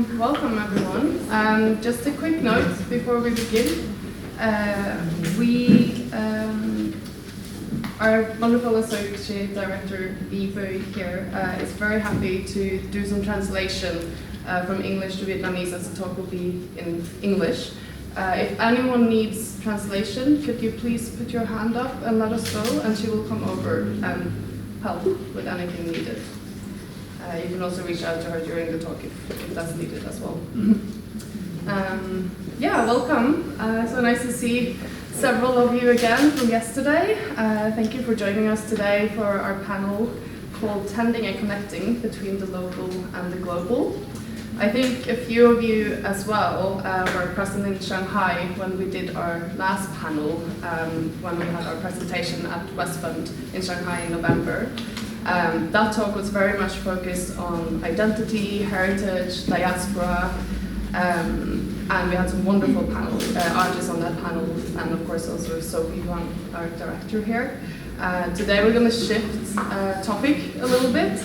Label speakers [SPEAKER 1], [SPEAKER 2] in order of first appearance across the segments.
[SPEAKER 1] Welcome everyone. Just a quick note before we begin. Our wonderful Associate Director, Hedvig here, is very happy to do some translation from English to Vietnamese, as the talk will be in English. If anyone needs translation, could you please put your hand up and let us know, and she will come over and help with anything needed. You can also reach out to her during the talk if that's needed as well. Yeah, welcome. So nice to see several of you again from yesterday. Thank you for joining us today for our panel called Tending and Connecting Between the Local and the Global. I think a few of you as well were present in Shanghai when we did our last panel, when we had our presentation at West Bund in Shanghai in November. That talk was very much focused on identity, heritage, diaspora, and we had some wonderful artists on that panel, and of course also Sophie Huang, our director here. Today we're going to shift topic a little bit.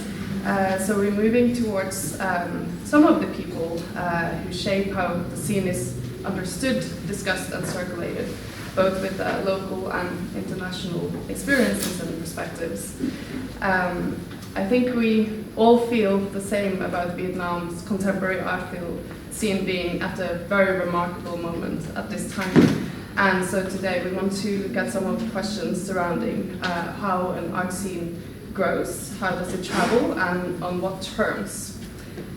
[SPEAKER 1] So we're moving towards some of the people who shape how the scene is understood, discussed, and circulated, both with local and international experiences and perspectives. I think we all feel the same about Vietnam's contemporary art field scene being at a very remarkable moment at this time. And so today we want to get some of the questions surrounding how an art scene grows, how does it travel, and on what terms.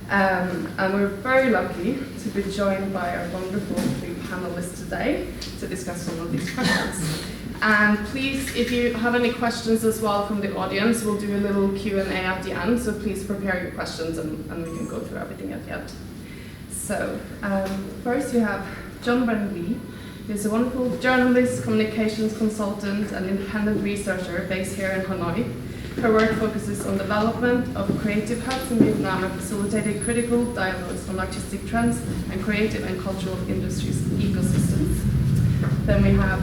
[SPEAKER 1] And we're very lucky to be joined by our wonderful three panelists today to discuss some of these questions. And please, if you have any questions as well from the audience, we'll do a little Q&A at the end, so please prepare your questions and we can go through everything at the end. So, first we have Truong Uyen Ly, who's a wonderful journalist, communications consultant, and independent researcher based here in Hanoi. Her work focuses on development of creative hubs in Vietnam and facilitating critical dialogues on artistic trends and creative and cultural industries ecosystems. Then we have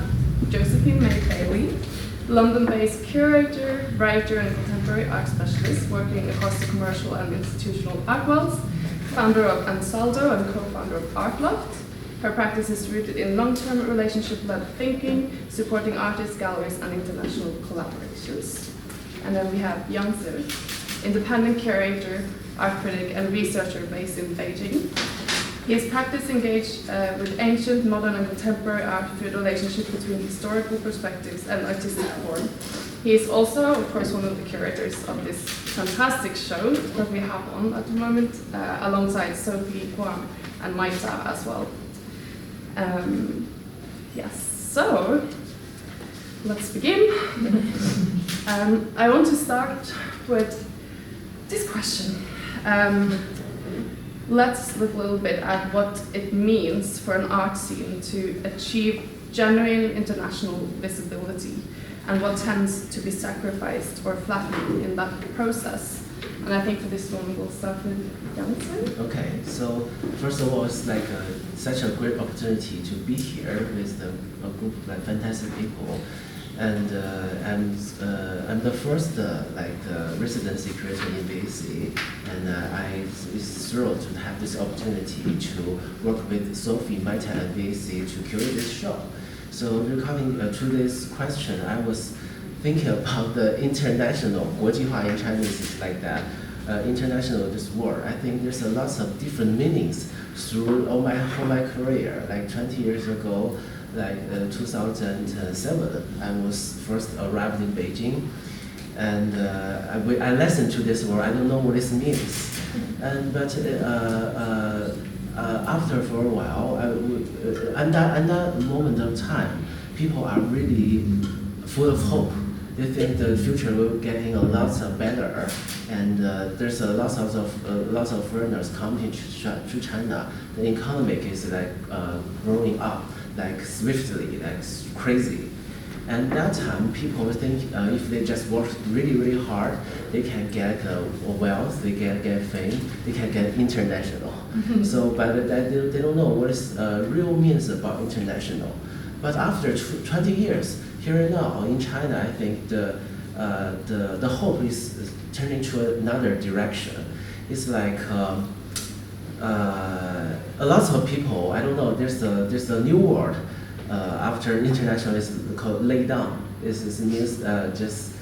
[SPEAKER 1] Joséphine May Bailey, London-based curator, writer, and contemporary art specialist working across the commercial and institutional art worlds, founder of Ansaldo and co-founder of Art Loft. Her practice is rooted in long-term relationship-led thinking, supporting artists, galleries, and international collaborations. And then we have Yang Zhu, independent curator, art critic, and researcher based in Beijing. His practice engaged with ancient, modern, and contemporary art through the relationship between historical perspectives and artistic form. He is also, of course, one of the curators of this fantastic show that we have on at the moment, alongside Sophie Huang and Maita as well. Yes, so let's begin. I want to start with this question. Let's look a little bit at what it means for an art scene to achieve genuine international visibility and what tends to be sacrificed or flattened in that process. And I think for this one we'll start with Yang.
[SPEAKER 2] Okay, so first of all, it's like such a great opportunity to be here with a group of fantastic people. And I'm the first residency curator in BC, and I was thrilled to have this opportunity to work with Sophie, Maita, and BC to curate this show. So coming to this question, I was thinking about the international, 国际化 in Chinese is like that, international this word. I think there's a lots of different meanings through all my career. Like 20 years ago, like 2007, I was first arrived in Beijing, and I listened to this word. I don't know what this means, but after for a while, at that moment of time, people are really full of hope. They think the future will getting a lot better, and there's a lots of foreigners coming to China. The economic is like growing up like swiftly, like crazy. And that time, people think if they just work really hard, they can get wealth, they can get fame, they can get international. Mm-hmm. So, but they don't know what is real means about international. But after 20 years, here and now in China, I think the hope is turning to another direction. It's like a lot of people, I don't know, there's a new word after international is called lay down. It means just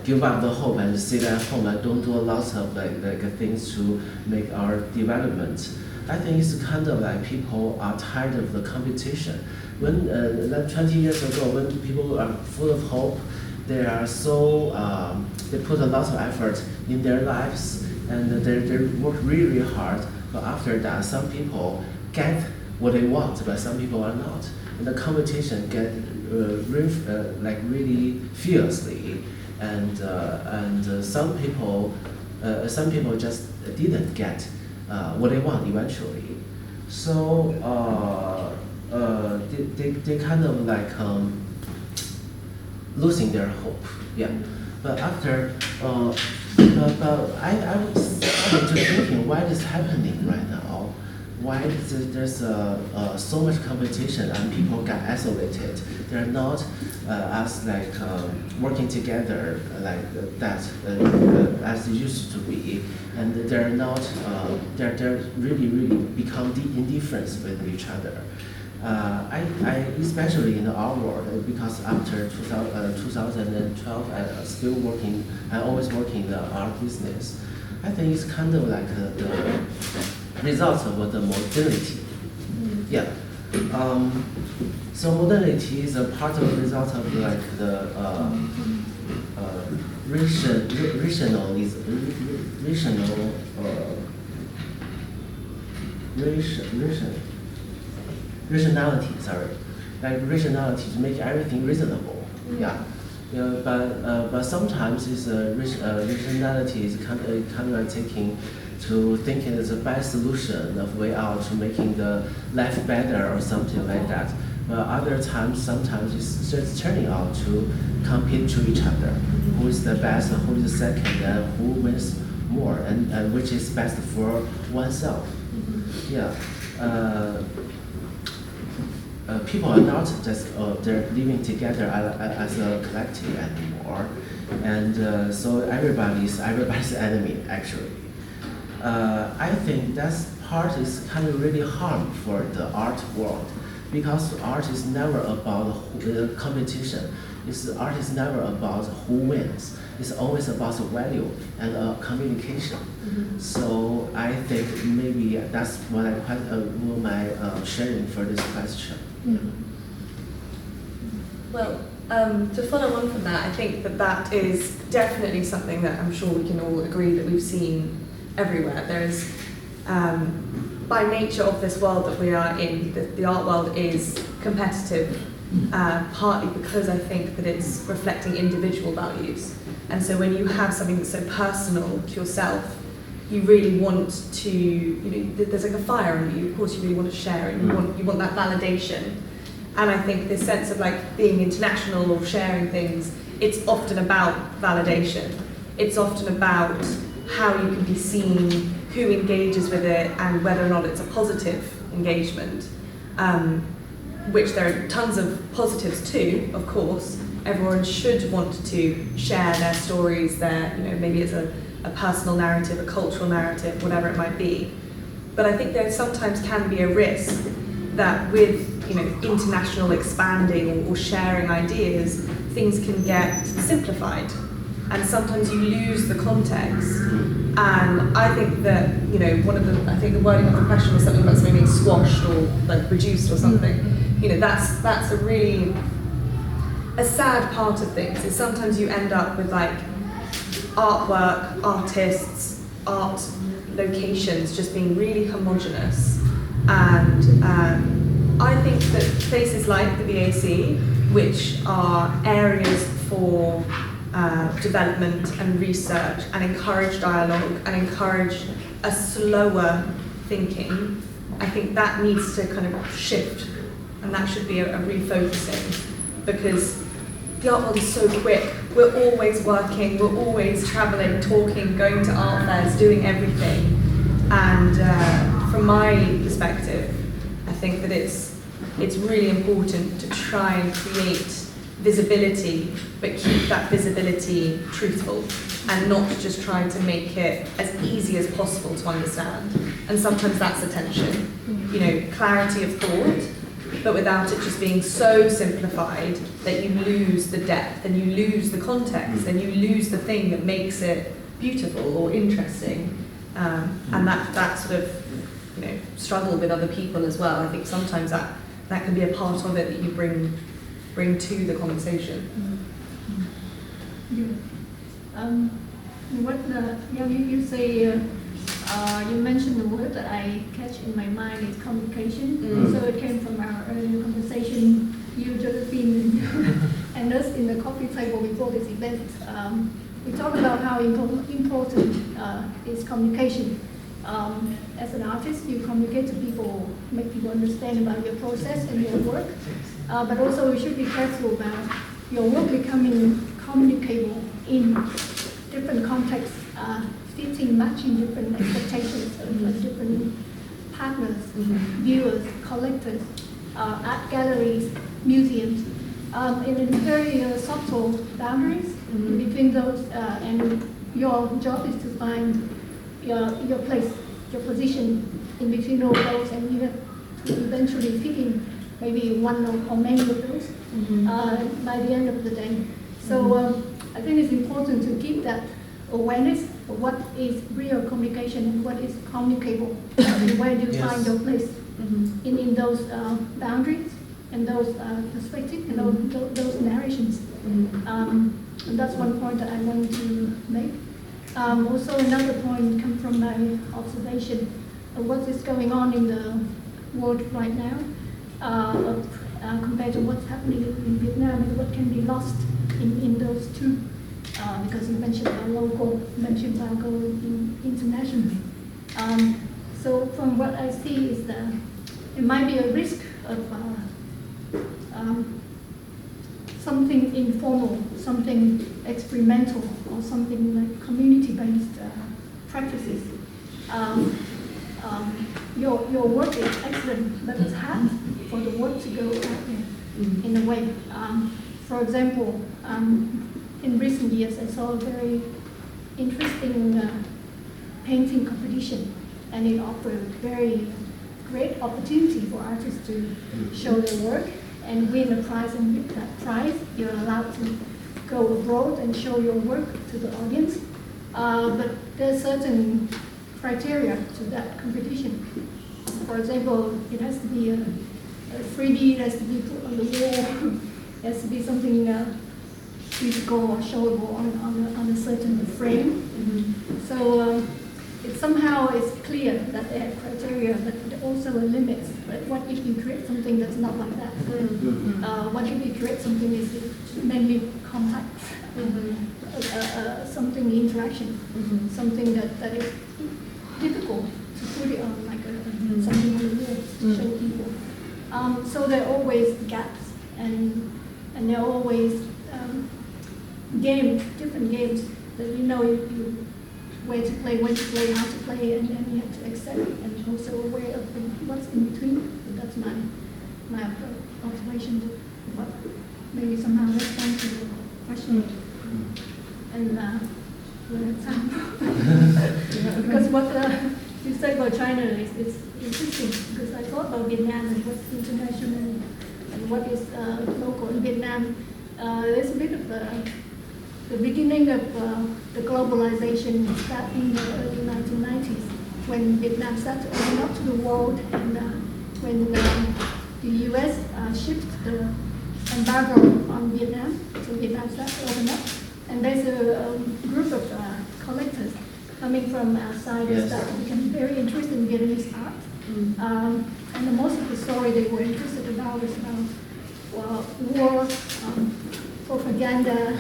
[SPEAKER 2] give up the hope and sit at home and don't do a lot of like things to make our development. I think it's kind of like people are tired of the competition. When like 20 years ago, when people are full of hope, they are so they put a lot of effort in their lives and they work really hard. But after that, some people get what they want, but some people are not. And the competition get like really fiercely, and some people just didn't get what they want eventually. So they kind of like losing their hope. Yeah. But after but I was just thinking, why is happening right now? Why there's so much competition and people get isolated? They're not as like working together like that as they used to be, and they're not. They're really become indifferent with each other. I especially in our world, because after 2012 I still working. I always working in the art business. I think it's kind of like the result of the modernity. Yeah. So modernity is a part of the result of like the rationality, like rationality to make everything reasonable. Yeah. Yeah, but sometimes it's rationality is kind of like taking to thinking it's the best solution of way out to making the life better or something like that. But other times, sometimes it's just turning out to compete to each other. Who is the best, who is the second, and who wins more, and which is best for oneself. Yeah. People are not just they're living together as a collective anymore, and so everybody's enemy actually. I think that part is kind of really harm for the art world, because art is never about competition. Art is never about who wins. It's always about value and communication. So I think maybe that's what my sharing for this question.
[SPEAKER 3] Well, to follow on from that, I think that is definitely something that I'm sure we can all agree that we've seen everywhere. There is, by nature of this world that we are in, the art world is competitive, partly because I think that it's reflecting individual values. And so when you have something that's so personal to yourself, you really want to, there's like a fire in you, of course you really want to share it, you want that validation. And I think this sense of like being international or sharing things, it's often about validation. It's often about how you can be seen, who engages with it, and whether or not it's a positive engagement, which there are tons of positives too, of course. Everyone should want to share their stories, maybe it's a personal narrative, a cultural narrative, whatever it might be. But I think there sometimes can be a risk that with international expanding or sharing ideas, things can get simplified, and sometimes you lose the context. And I think that I think the wording of the question was something about something being squashed or like reduced or something. That's a really a sad part of things. Is sometimes you end up with like artwork, artists, art locations just being really homogenous. And I think that places like the BAC, which are areas for development and research and encourage dialogue and encourage a slower thinking, I think that needs to kind of shift, and that should be a refocusing, because the art world is so quick. We're always working, we're always traveling, talking, going to art fairs, doing everything. And from my perspective, I think that it's really important to try and create visibility, but keep that visibility truthful and not just try to make it as easy as possible to understand. And sometimes that's a tension, you know, clarity of thought, but without it just being so simplified that you lose the depth and you lose the context and you lose the thing that makes it beautiful or interesting. And that sort of, you know, struggle with other people as well. I think sometimes that can be a part of it that you bring to the conversation.
[SPEAKER 4] You say you mentioned the word that I catch in my mind is communication. So it came from our earlier conversation, you, Joséphine, and us in the coffee table before this event. We talked about how important is communication. As an artist, you communicate to people, make people understand about your process and your work. But also, we should be careful about your work becoming communicable in different contexts, fitting, matching different expectations of different partners, viewers, collectors, art galleries, museums, in very subtle boundaries between those, and your job is to find your place, your position in between all those, and you have to eventually fit in maybe one or many of those by the end of the day. So I think it's important to keep that awareness of what is real communication and what is communicable, and where do you find your place in those boundaries and those perspectives and those narrations. And that's one point that I wanted to make. Also, another point comes from my observation of what is going on in the world right now, compared to what's happening in Vietnam and what can be lost in those two. Because you mentioned local, internationally. So from what I see is that it might be a risk of something informal, something experimental, or something like community-based practices. Your work is excellent, but it's hard for the work to go out there in a way. For example, in recent years, I saw a very interesting painting competition, and it offered very great opportunity for artists to show their work and win a prize. And with that prize, you're allowed to go abroad and show your work to the audience. But there's certain criteria to that competition. For example, it has to be a 3D, it has to be put on the wall, it has to be something physical or showable on a certain frame. So it somehow is clear that they have criteria, but also a limit. But what if you create something that's not like that? What if you create something is mainly contact, something interaction, something that is difficult to put it on like something on the wall to show people. So there are always gaps, and there are always games, different games that you know where to play, when to play, how to play, and then you have to accept it, and also aware of what's in between. So that's my observation, but maybe somehow respond to the question. And we'll have time. Because what you said about China is interesting, because I thought about Vietnam and what's international and what is local in Vietnam. There's a bit of the beginning of the globalization started in the early 1990s, when Vietnam started to open up to the world, and when the US shifted the embargo on Vietnam, so Vietnam started to open up. And there's a group of collectors coming from outside that started to become very interested in Vietnamese art. And most of the story they were interested about was about war, propaganda,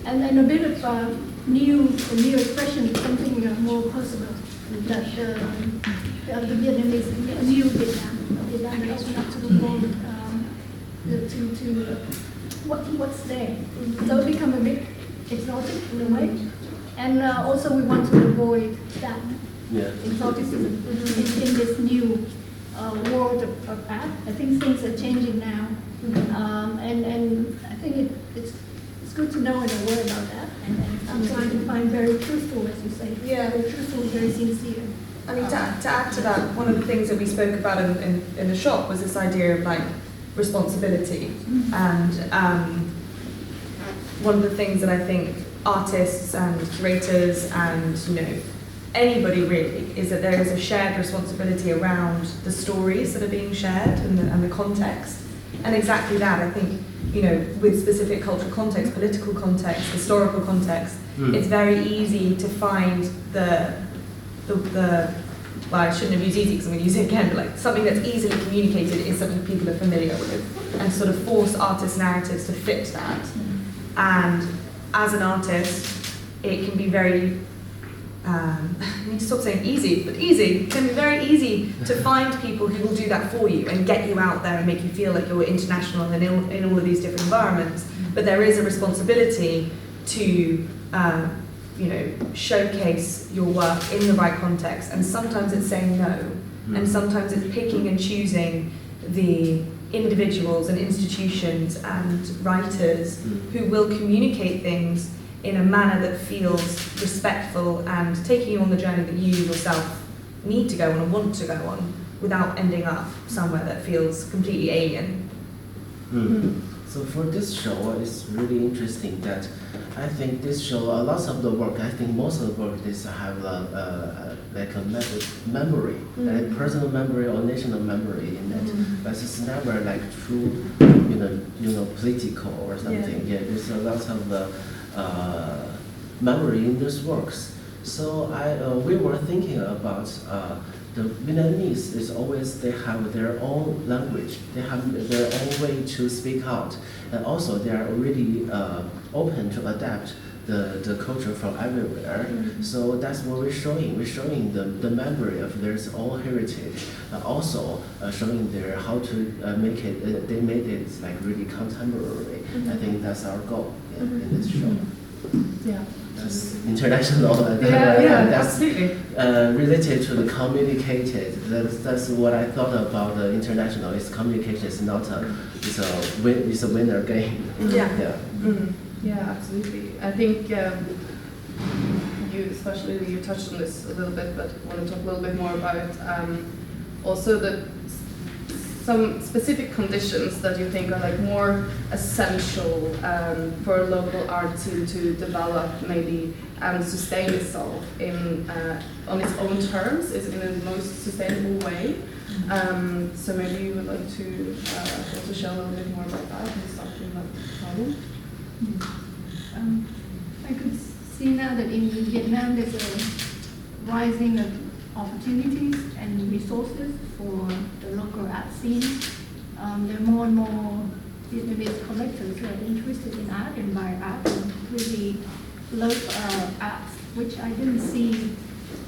[SPEAKER 4] and a bit of new expression, something more personal, that the Vietnamese, new Vietnam that opened up to the world, to what's there. So it become a bit exotic in a way, and also we want to avoid that exoticism in this new world of art. I think things are changing now, and I think it's good to know and aware about that. And I'm trying to find very truthful, as you say, very truthful, very sincere
[SPEAKER 3] I mean, to add to that, one of the things that we spoke about in the shop was this idea of like responsibility. And one of the things that I think artists and curators and, you know, anybody really, is that there is a shared responsibility around the stories that are being shared and the context. And exactly that, I think, you know, with specific cultural context, political context, historical context, it's very easy to find the well, I shouldn't have used easy because I'm going to use it again, but like something that's easily communicated is something people are familiar with, and sort of force artist narratives to fit that. And as an artist, it can be very, I need to stop saying easy, but easy. It can be very easy to find people who will do that for you and get you out there and make you feel like you're international and in all of these different environments. But there is a responsibility to you know, showcase your work in the right context, and sometimes it's saying no, and sometimes it's picking and choosing the individuals and institutions and writers who will communicate things in a manner that feels respectful and taking you on the journey that you yourself need to go on and want to go on, without ending up somewhere that feels completely alien.
[SPEAKER 2] So for this show, it's really interesting that I think this show, lots of the work, I think most of the work is have like a memory, like personal memory or national memory in it, but it's never like true, you know, political or something. Yeah, there's a lot of memory in these works. So we were thinking about the Vietnamese is always, they have their own language, they have their own way to speak out, and also they are really open to adapt the culture from everywhere. So that's what we're showing. We're showing the memory of their own heritage, and also showing their how to make it. They made it like really contemporary. I think that's our goal in this show.
[SPEAKER 1] Yeah.
[SPEAKER 2] That's international.
[SPEAKER 1] That's
[SPEAKER 2] absolutely. Related to the communicated. That's what I thought about the international. It's communication. It's not it's a winner game.
[SPEAKER 1] Yeah, absolutely. I think you touched on this a little bit, but I want to talk a little bit more about also some specific conditions that you think are like more essential for a local art scene to develop, maybe, and sustain itself on its own terms, is in the most sustainable way. So maybe you would like to also share a little bit more about that and start from that problem.
[SPEAKER 4] I could see now that in Vietnam there's a rising of opportunities and resources for the local art scene. There are more and more Vietnamese collectors who are interested in art and buy art and really love art, which I didn't see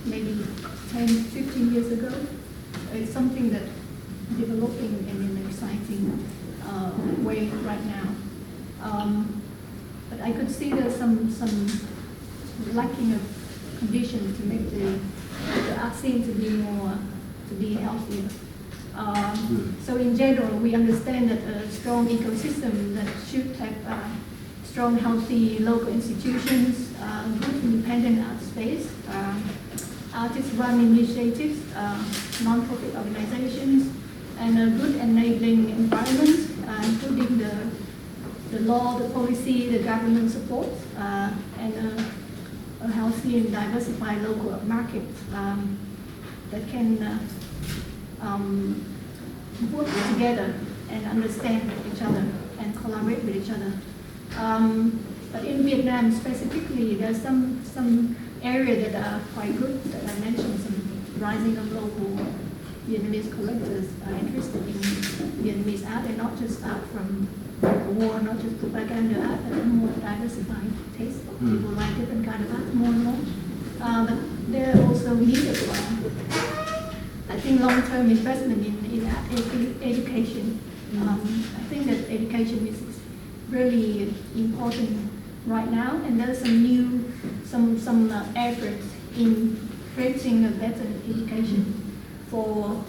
[SPEAKER 4] maybe 10, 15 years ago. It's something that's developing in an exciting way right now. But I could see there's some lacking of conditions to make the art scene to be healthier. So in general, we understand that a strong ecosystem that should have strong, healthy local institutions, good independent art space, artist-run initiatives, non-profit organizations, and a good enabling environment, including the law, the policy, the government support, and a healthy and diversified local market that can work together and understand each other and collaborate with each other. But in Vietnam specifically, there's some areas that are quite good that I mentioned, some rising of local Vietnamese collectors are interested in Vietnamese art, and not just art from the war, not just propaganda art, but more diversified taste. People like different kind of art more and more. But they're also needed I think long-term investment in art education. I think that education is really important right now, and there's some efforts in creating a better education for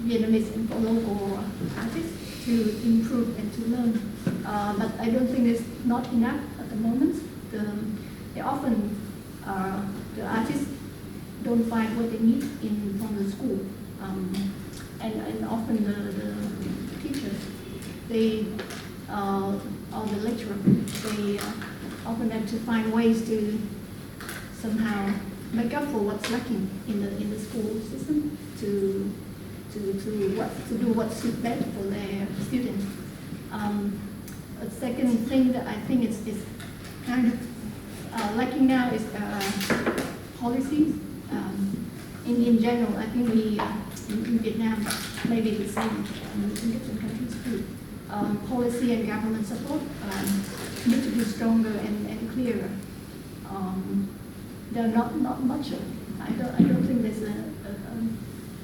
[SPEAKER 4] Vietnamese and for local artists to improve and to learn. But I don't think it's not enough at the moment. They often, the artists don't find what they need from the school. And often the teachers, they or the lecturer, they often have to find ways to somehow make up for what's lacking in the school system to do what's best for their students. A second thing that I think is kind of lacking now is policies. In general, I think we in Vietnam, maybe the same in different countries too. Policy and government support need to be stronger and clearer. There are not much of. I don't think there's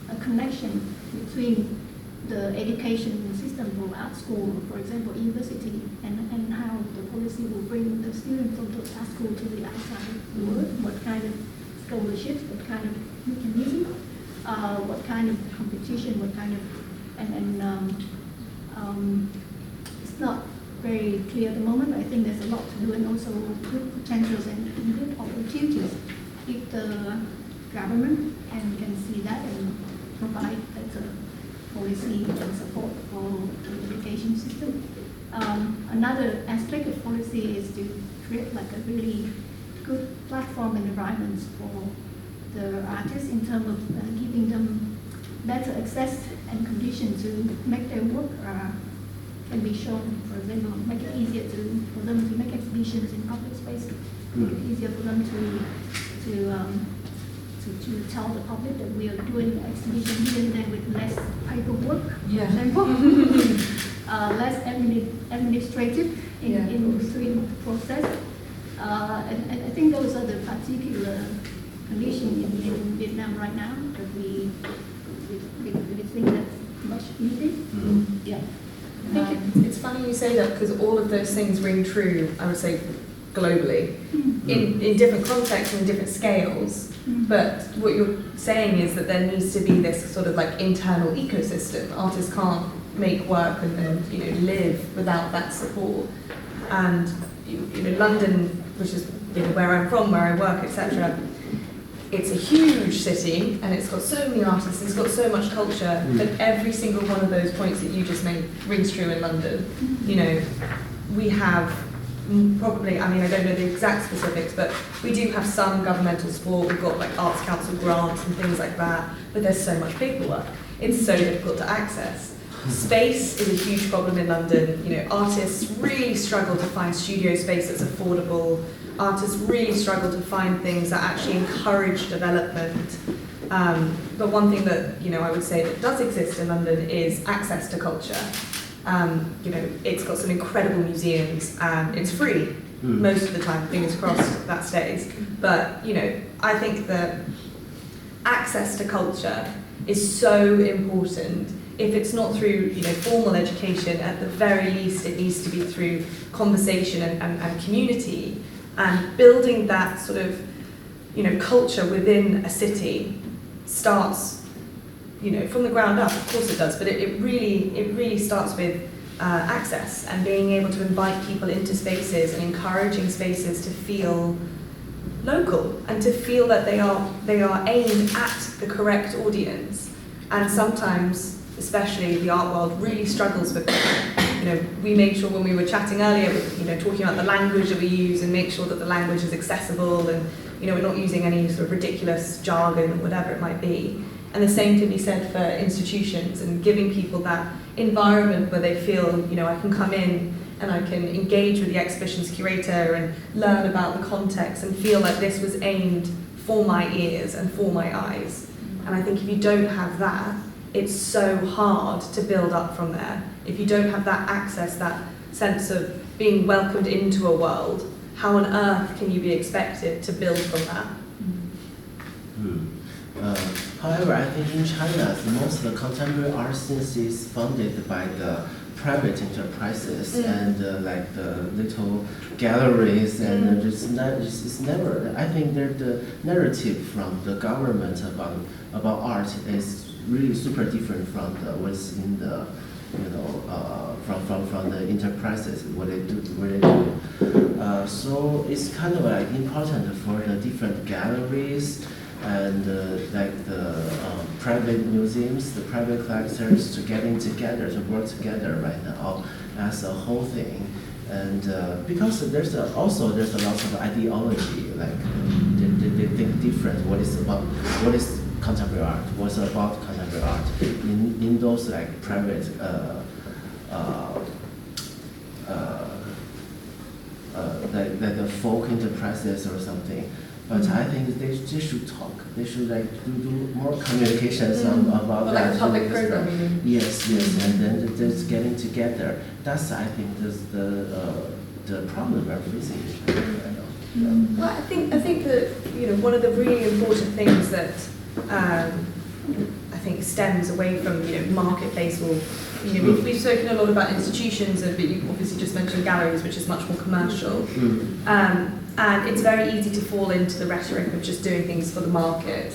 [SPEAKER 4] a connection between the education system for art school, for example, university, and how the policy will bring the students from the art school to the outside world. What kind of scholarships, what kind of mechanism, what kind of competition, what kind of it's not very clear at the moment. I think there's a lot to do, and also good potentials and good opportunities if the government can see that and provide better policy and support for the education system. Another aspect of policy is to create like a really good platform and environments for the artists in terms of giving them better access and conditions to make their work can be shown. For example, make it easier for them to make exhibitions in public spaces. Make it easier for them to tell the public that we are doing an exhibition here and there with less paperwork, for example, less administrative in the process. And I think those are the particular conditions in Vietnam right now that we think that's much needed. Yeah.
[SPEAKER 3] I think it's funny you say that, because all of those things ring true, I would say, globally, in different contexts and different scales. But what you're saying is that there needs to be this sort of like internal ecosystem. Artists can't make work and live without that support. And London, which is where I'm from, where I work, etc. It's a huge city, and it's got so many artists, it's got so much culture, that every single one of those points that you just made rings true in London. We have probably, I don't know the exact specifics, but we do have some governmental support. We've got like Arts Council grants and things like that, but there's so much paperwork. It's so difficult to access. Space is a huge problem in London. Artists really struggle to find studio space that's affordable. Artists really struggle to find things that actually encourage development. But one thing that I would say that does exist in London is access to culture. It's got some incredible museums, and it's free most of the time. Fingers crossed that stays. But I think that access to culture is so important. If it's not through formal education, at the very least it needs to be through conversation and community, and building that sort of culture within a city starts from the ground up. Of course it does, but it really starts with access and being able to invite people into spaces and encouraging spaces to feel local and to feel that they are aimed at the correct audience. And sometimes, especially the art world, really struggles with that. We made sure when we were chatting earlier, talking about the language that we use, and make sure that the language is accessible, and we're not using any sort of ridiculous jargon or whatever it might be. And the same can be said for institutions, and giving people that environment where they feel, I can come in and I can engage with the exhibition's curator and learn about the context and feel like this was aimed for my ears and for my eyes. And I think if you don't have that, it's so hard to build up from there. If you don't have that access, that sense of being welcomed into a world, how on earth can you be expected to build from that?
[SPEAKER 2] However, I think in China, most of the contemporary art scene is funded by the private enterprises and like the little galleries, and it's never. I think that the narrative from the government about art is really super different from what's in the from the enterprises, what they do. So it's kind of like important for the different galleries and like the private museums, the private collectors to getting together, to work together right now as a whole thing. And because there's also a lot of ideology, like they think different. What is contemporary art? What's about contemporary art in those like private like a folk enterprises or something. But I think they should talk. They should like do more communications about
[SPEAKER 3] well,
[SPEAKER 2] that.
[SPEAKER 3] like a public program, you mean?
[SPEAKER 2] Yes, and then just getting together. That's I think the problem we're facing.
[SPEAKER 3] Well, I think that one of the really important things that I think stems away from marketplace or we've spoken a lot about institutions, but you obviously just mentioned galleries, which is much more commercial. And it's very easy to fall into the rhetoric of just doing things for the market.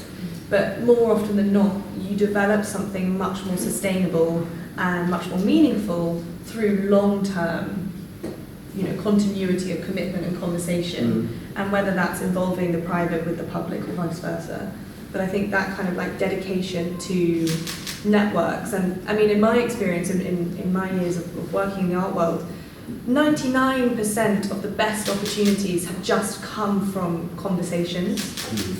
[SPEAKER 3] But more often than not, you develop something much more sustainable and much more meaningful through long-term, continuity of commitment and conversation, and whether that's involving the private with the public or vice versa. But I think that kind of like dedication to networks, and I mean, in my experience, in my years of working in the art world, 99% of the best opportunities have just come from conversations,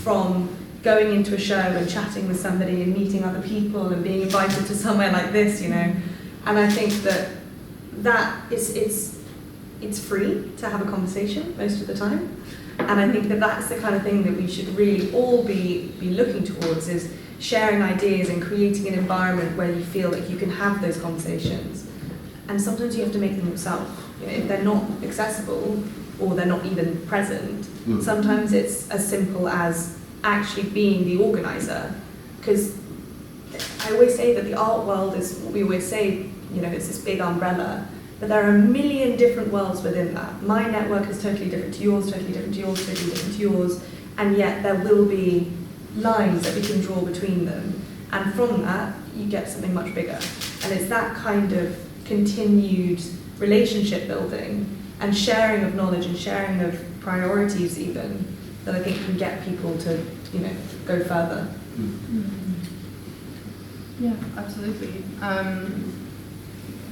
[SPEAKER 3] from going into a show and chatting with somebody and meeting other people and being invited to somewhere like this, And I think that it's free to have a conversation most of the time. And I think that that's the kind of thing that we should really all be looking towards, is sharing ideas and creating an environment where you feel like you can have those conversations. And sometimes you have to make them yourself. If they're not accessible or they're not even present, sometimes it's as simple as actually being the organizer. Because I always say that the art world is, we always say, it's this big umbrella, but there are a million different worlds within that. My network is totally different to yours, totally different to yours, totally different to yours, and yet there will be lines that we can draw between them. And from that, you get something much bigger. And it's that kind of continued relationship building and sharing of knowledge and sharing of priorities even that I think can get people to, go further.
[SPEAKER 1] Yeah, absolutely.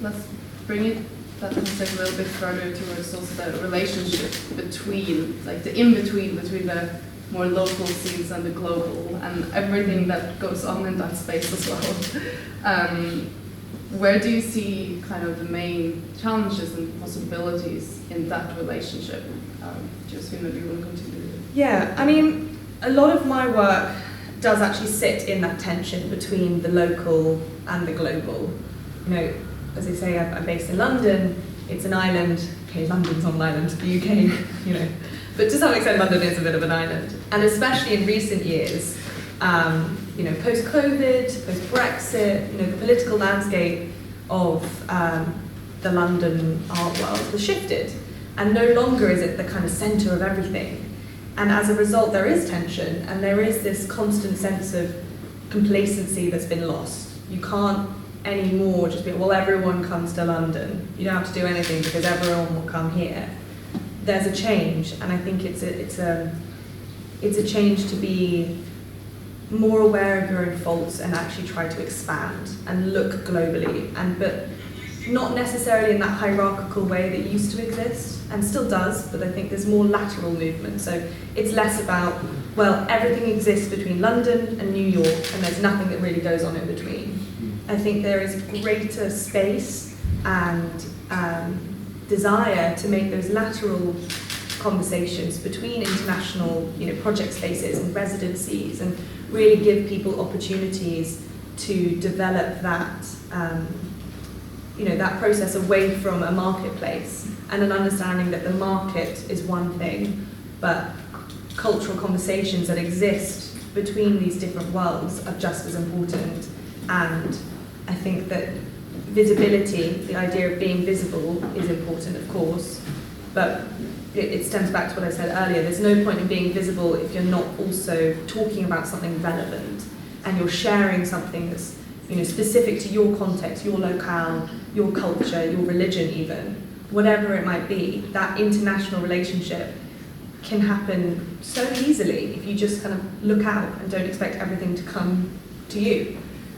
[SPEAKER 1] Let's bring that concept a little bit further towards also the relationship between, like the in-between between the more local scenes and the global, and everything that goes on in that space as well. Where do you see kind of the main challenges and possibilities in that relationship? Joséphine, maybe you want to continue?
[SPEAKER 3] Yeah, I mean, a lot of my work does actually sit in that tension between the local and the global. As I say, I'm based in London. It's an island. Okay, London's not an island, the UK, But to some extent, London is a bit of an island. And especially in recent years, post-COVID, post-Brexit, the political landscape of the London art world has shifted. And no longer is it the kind of centre of everything. And as a result, there is tension, and there is this constant sense of complacency that's been lost. You can't anymore just be, well, everyone comes to London. You don't have to do anything because everyone will come here. There's a change, and I think it's a change to be more aware of your own faults and actually try to expand and look globally, but not necessarily in that hierarchical way that used to exist and still does, but I think there's more lateral movement. So it's less about, well, everything exists between London and New York and there's nothing that really goes on in between. I think there is greater space and desire to make those lateral conversations between international, project spaces and residencies, and really give people opportunities to develop that, that process away from a marketplace, and an understanding that the market is one thing, but cultural conversations that exist between these different worlds are just as important. And I think that visibility, the idea of being visible, is important, of course, but it stems back to what I said earlier. There's no point in being visible if you're not also talking about something relevant and you're sharing something that's specific to your context, your locale, your culture, your religion even, whatever it might be. That international relationship can happen so easily if you just kind of look out and don't expect everything to come to you.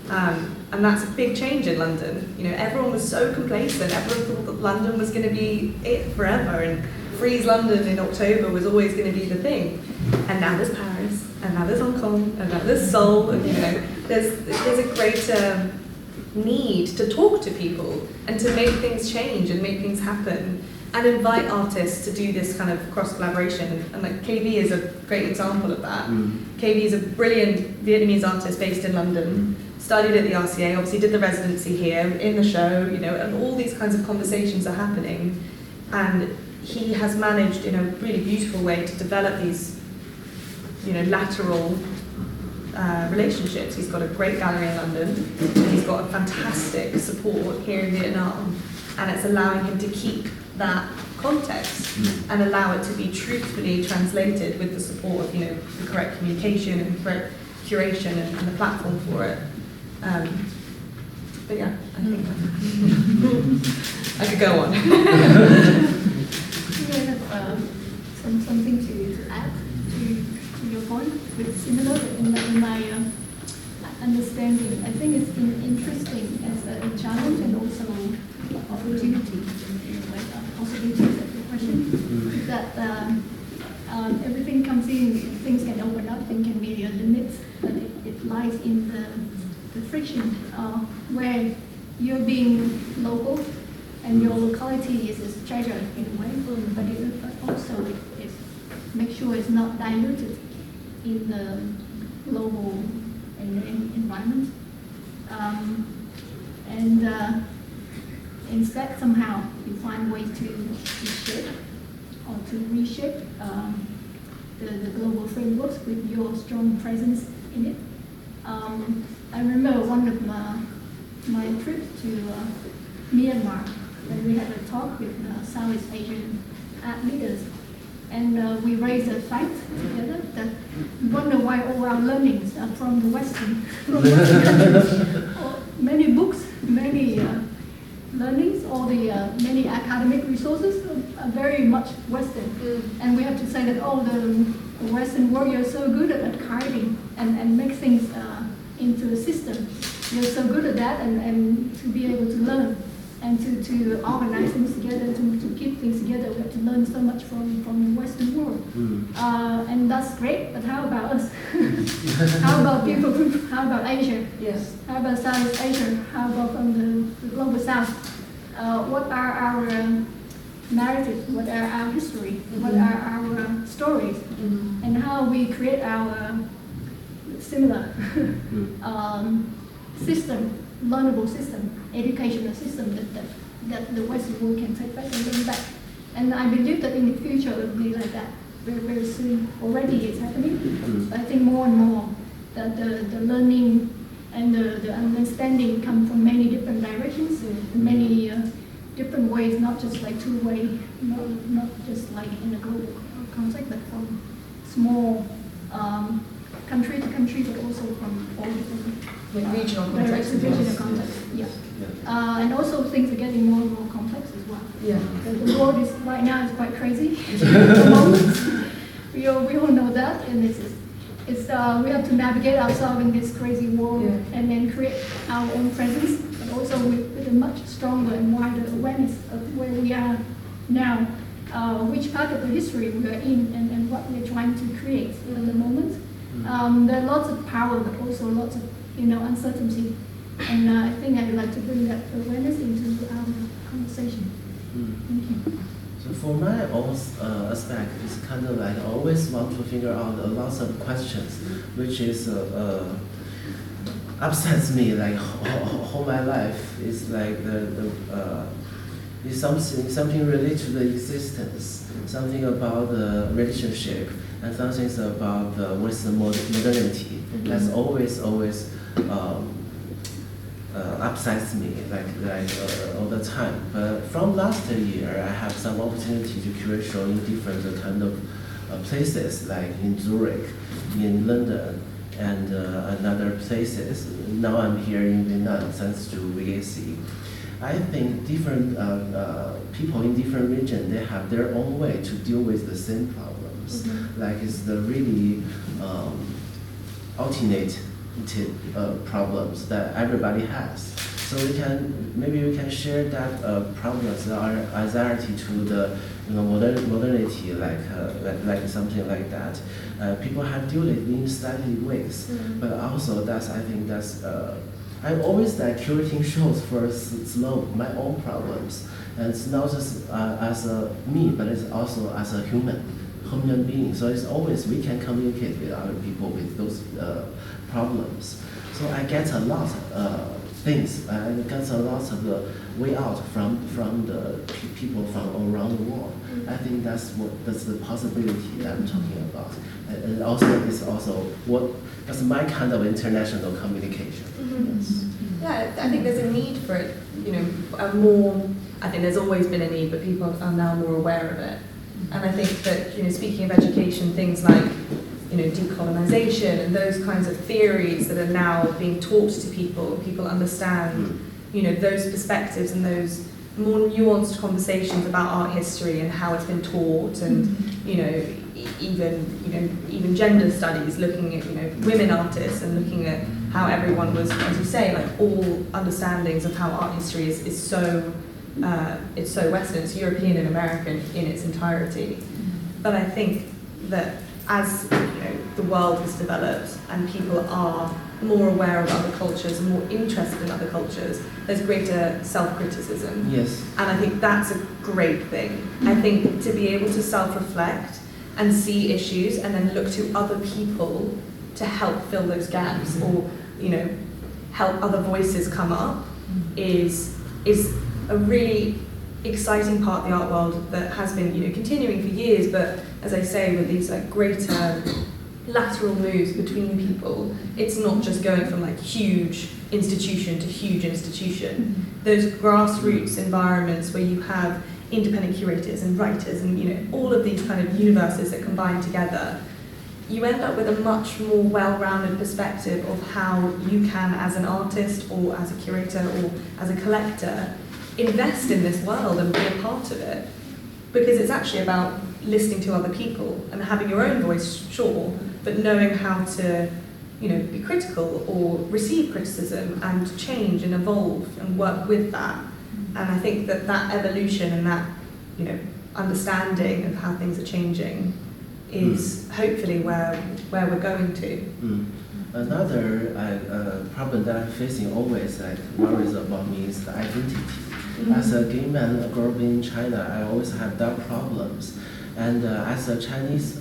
[SPEAKER 3] And that's a big change in London. You know, everyone was so complacent. Everyone thought that London was going to be it forever, and Freeze London in October was always going to be the thing. And now there's Paris, and now there's Hong Kong, and now there's Seoul. And, you know, there's a greater need to talk to people and to make things change and make things happen, and invite artists to do this kind of cross collaboration. And like KB is a great example of that. KB is a brilliant Vietnamese artist based in London. Studied at the RCA, obviously did the residency here, in the show, you know, and all these kinds of conversations are happening. And he has managed in a really beautiful way to develop these, you know, lateral relationships. He's got a great gallery in London, and he's got a fantastic support here in Vietnam, and it's allowing him to keep that context and allow it to be truthfully translated with the support of, you know, the correct communication and correct curation and the platform for it. But yeah, I think I could go on.
[SPEAKER 4] Something to add to your point, with similar in my understanding. I think it's been interesting as a challenge and also opportunity, like possibilities of the question, that everything comes in, things can open up, things can be limits, but it lies in the friction where you're being local and your locality is a treasure in a way, but also it make sure it's not diluted in the global environment, and instead somehow you find ways to shape or to reshape the global frameworks with your strong presence in it. I remember one of my trips to Myanmar, when we had a talk with Southeast Asian art leaders, and we raised a fact together that we wonder why all our learnings are from the Western countries. Many books, many learnings, all the many academic resources are very much Western. And we have to say that, the Western world, you're so good at archiving and make things into a system. You're so good at that, and to be able to learn and to organize things together, to keep things together. We have to learn so much from the Western world. And that's great, but how about us? How about people group? How about Asia?
[SPEAKER 3] Yes.
[SPEAKER 4] How about Southeast Asia? How about from the global South? What are our narratives? What are our history? What are our stories? And how we create our similar system, learnable system, educational system that the Western world can take back and learn back. And I believe that in the future it will be like that very, very soon. Already it's happening. But I think more and more that the learning and the understanding come from many different directions, many different ways, not just like two-way, not just like in a global context, but from small country to country, but also from all different
[SPEAKER 3] regional context.
[SPEAKER 4] Regional context, yeah. And also things are getting more and more complex as well.
[SPEAKER 3] Yeah.
[SPEAKER 4] The world is right now is quite crazy at the moment. We all know that, and it's we have to navigate ourselves in this crazy world, and then create our own presence, but also with a much stronger and wider awareness of where we are now, which part of the history we are in, and what we're trying to create at the moment. There are lots of power, but also lots of uncertainty, and I think I'd like to bring that awareness into our conversation. Thank you.
[SPEAKER 2] So for my own aspect, it's kind of like I always want to figure out lots of questions, which is upsets me like whole my life is like is something related to the existence, something about the relationship, and something about the Western modernity. That's always upsets me like all the time. But from last year, I have some opportunity to curate show in different kind of places, like in Zurich, in London, and another places. Now I'm here in Vietnam thanks to VAC. I think different people in different regions, they have their own way to deal with the same problem. problems. Like it's the really alternate problems that everybody has. So maybe we can share that problems or anxiety to the modernity, like something like that. People have dealt it in slightly ways, but also I think that's. I'm always like curating shows for my own problems, and it's not just as a me, but it's also as a human being. So it's always we can communicate with other people with those problems. So I get a lot things. I get a lot of the way out from the people from around the world. I think that's the possibility that I'm talking about. And also it's also that's my kind of international communication. Yes.
[SPEAKER 3] Yeah, I think there's a need for it. I think there's always been a need, but people are now more aware of it. And I think that speaking of education, things like decolonization and those kinds of theories that are now being taught to people understand those perspectives and those more nuanced conversations about art history and how it's been taught, and even gender studies, looking at women artists and looking at how everyone was, as you say, like all understandings of how art history is so it's so Western, it's European and American in its entirety. But I think that as the world has developed and people are more aware of other cultures and more interested in other cultures, there's greater self-criticism.
[SPEAKER 2] Yes.
[SPEAKER 3] And I think that's a great thing. I think to be able to self-reflect and see issues and then look to other people to help fill those gaps or help other voices come up is a really exciting part of the art world that has been continuing for years, but as I say, with these like greater lateral moves between people, it's not just going from like huge institution to huge institution. Those grassroots environments where you have independent curators and writers and all of these kind of universes that combine together, you end up with a much more well-rounded perspective of how you can, as an artist or as a curator or as a collector, invest in this world and be a part of it. Because it's actually about listening to other people and having your own voice, sure, but knowing how to be critical or receive criticism and change and evolve and work with that. And I think that evolution and that understanding of how things are changing is hopefully where we're going to.
[SPEAKER 2] Another problem that I'm facing always worries about me is the identity. As a gay man growing up in China, I always have that problems. And as a Chinese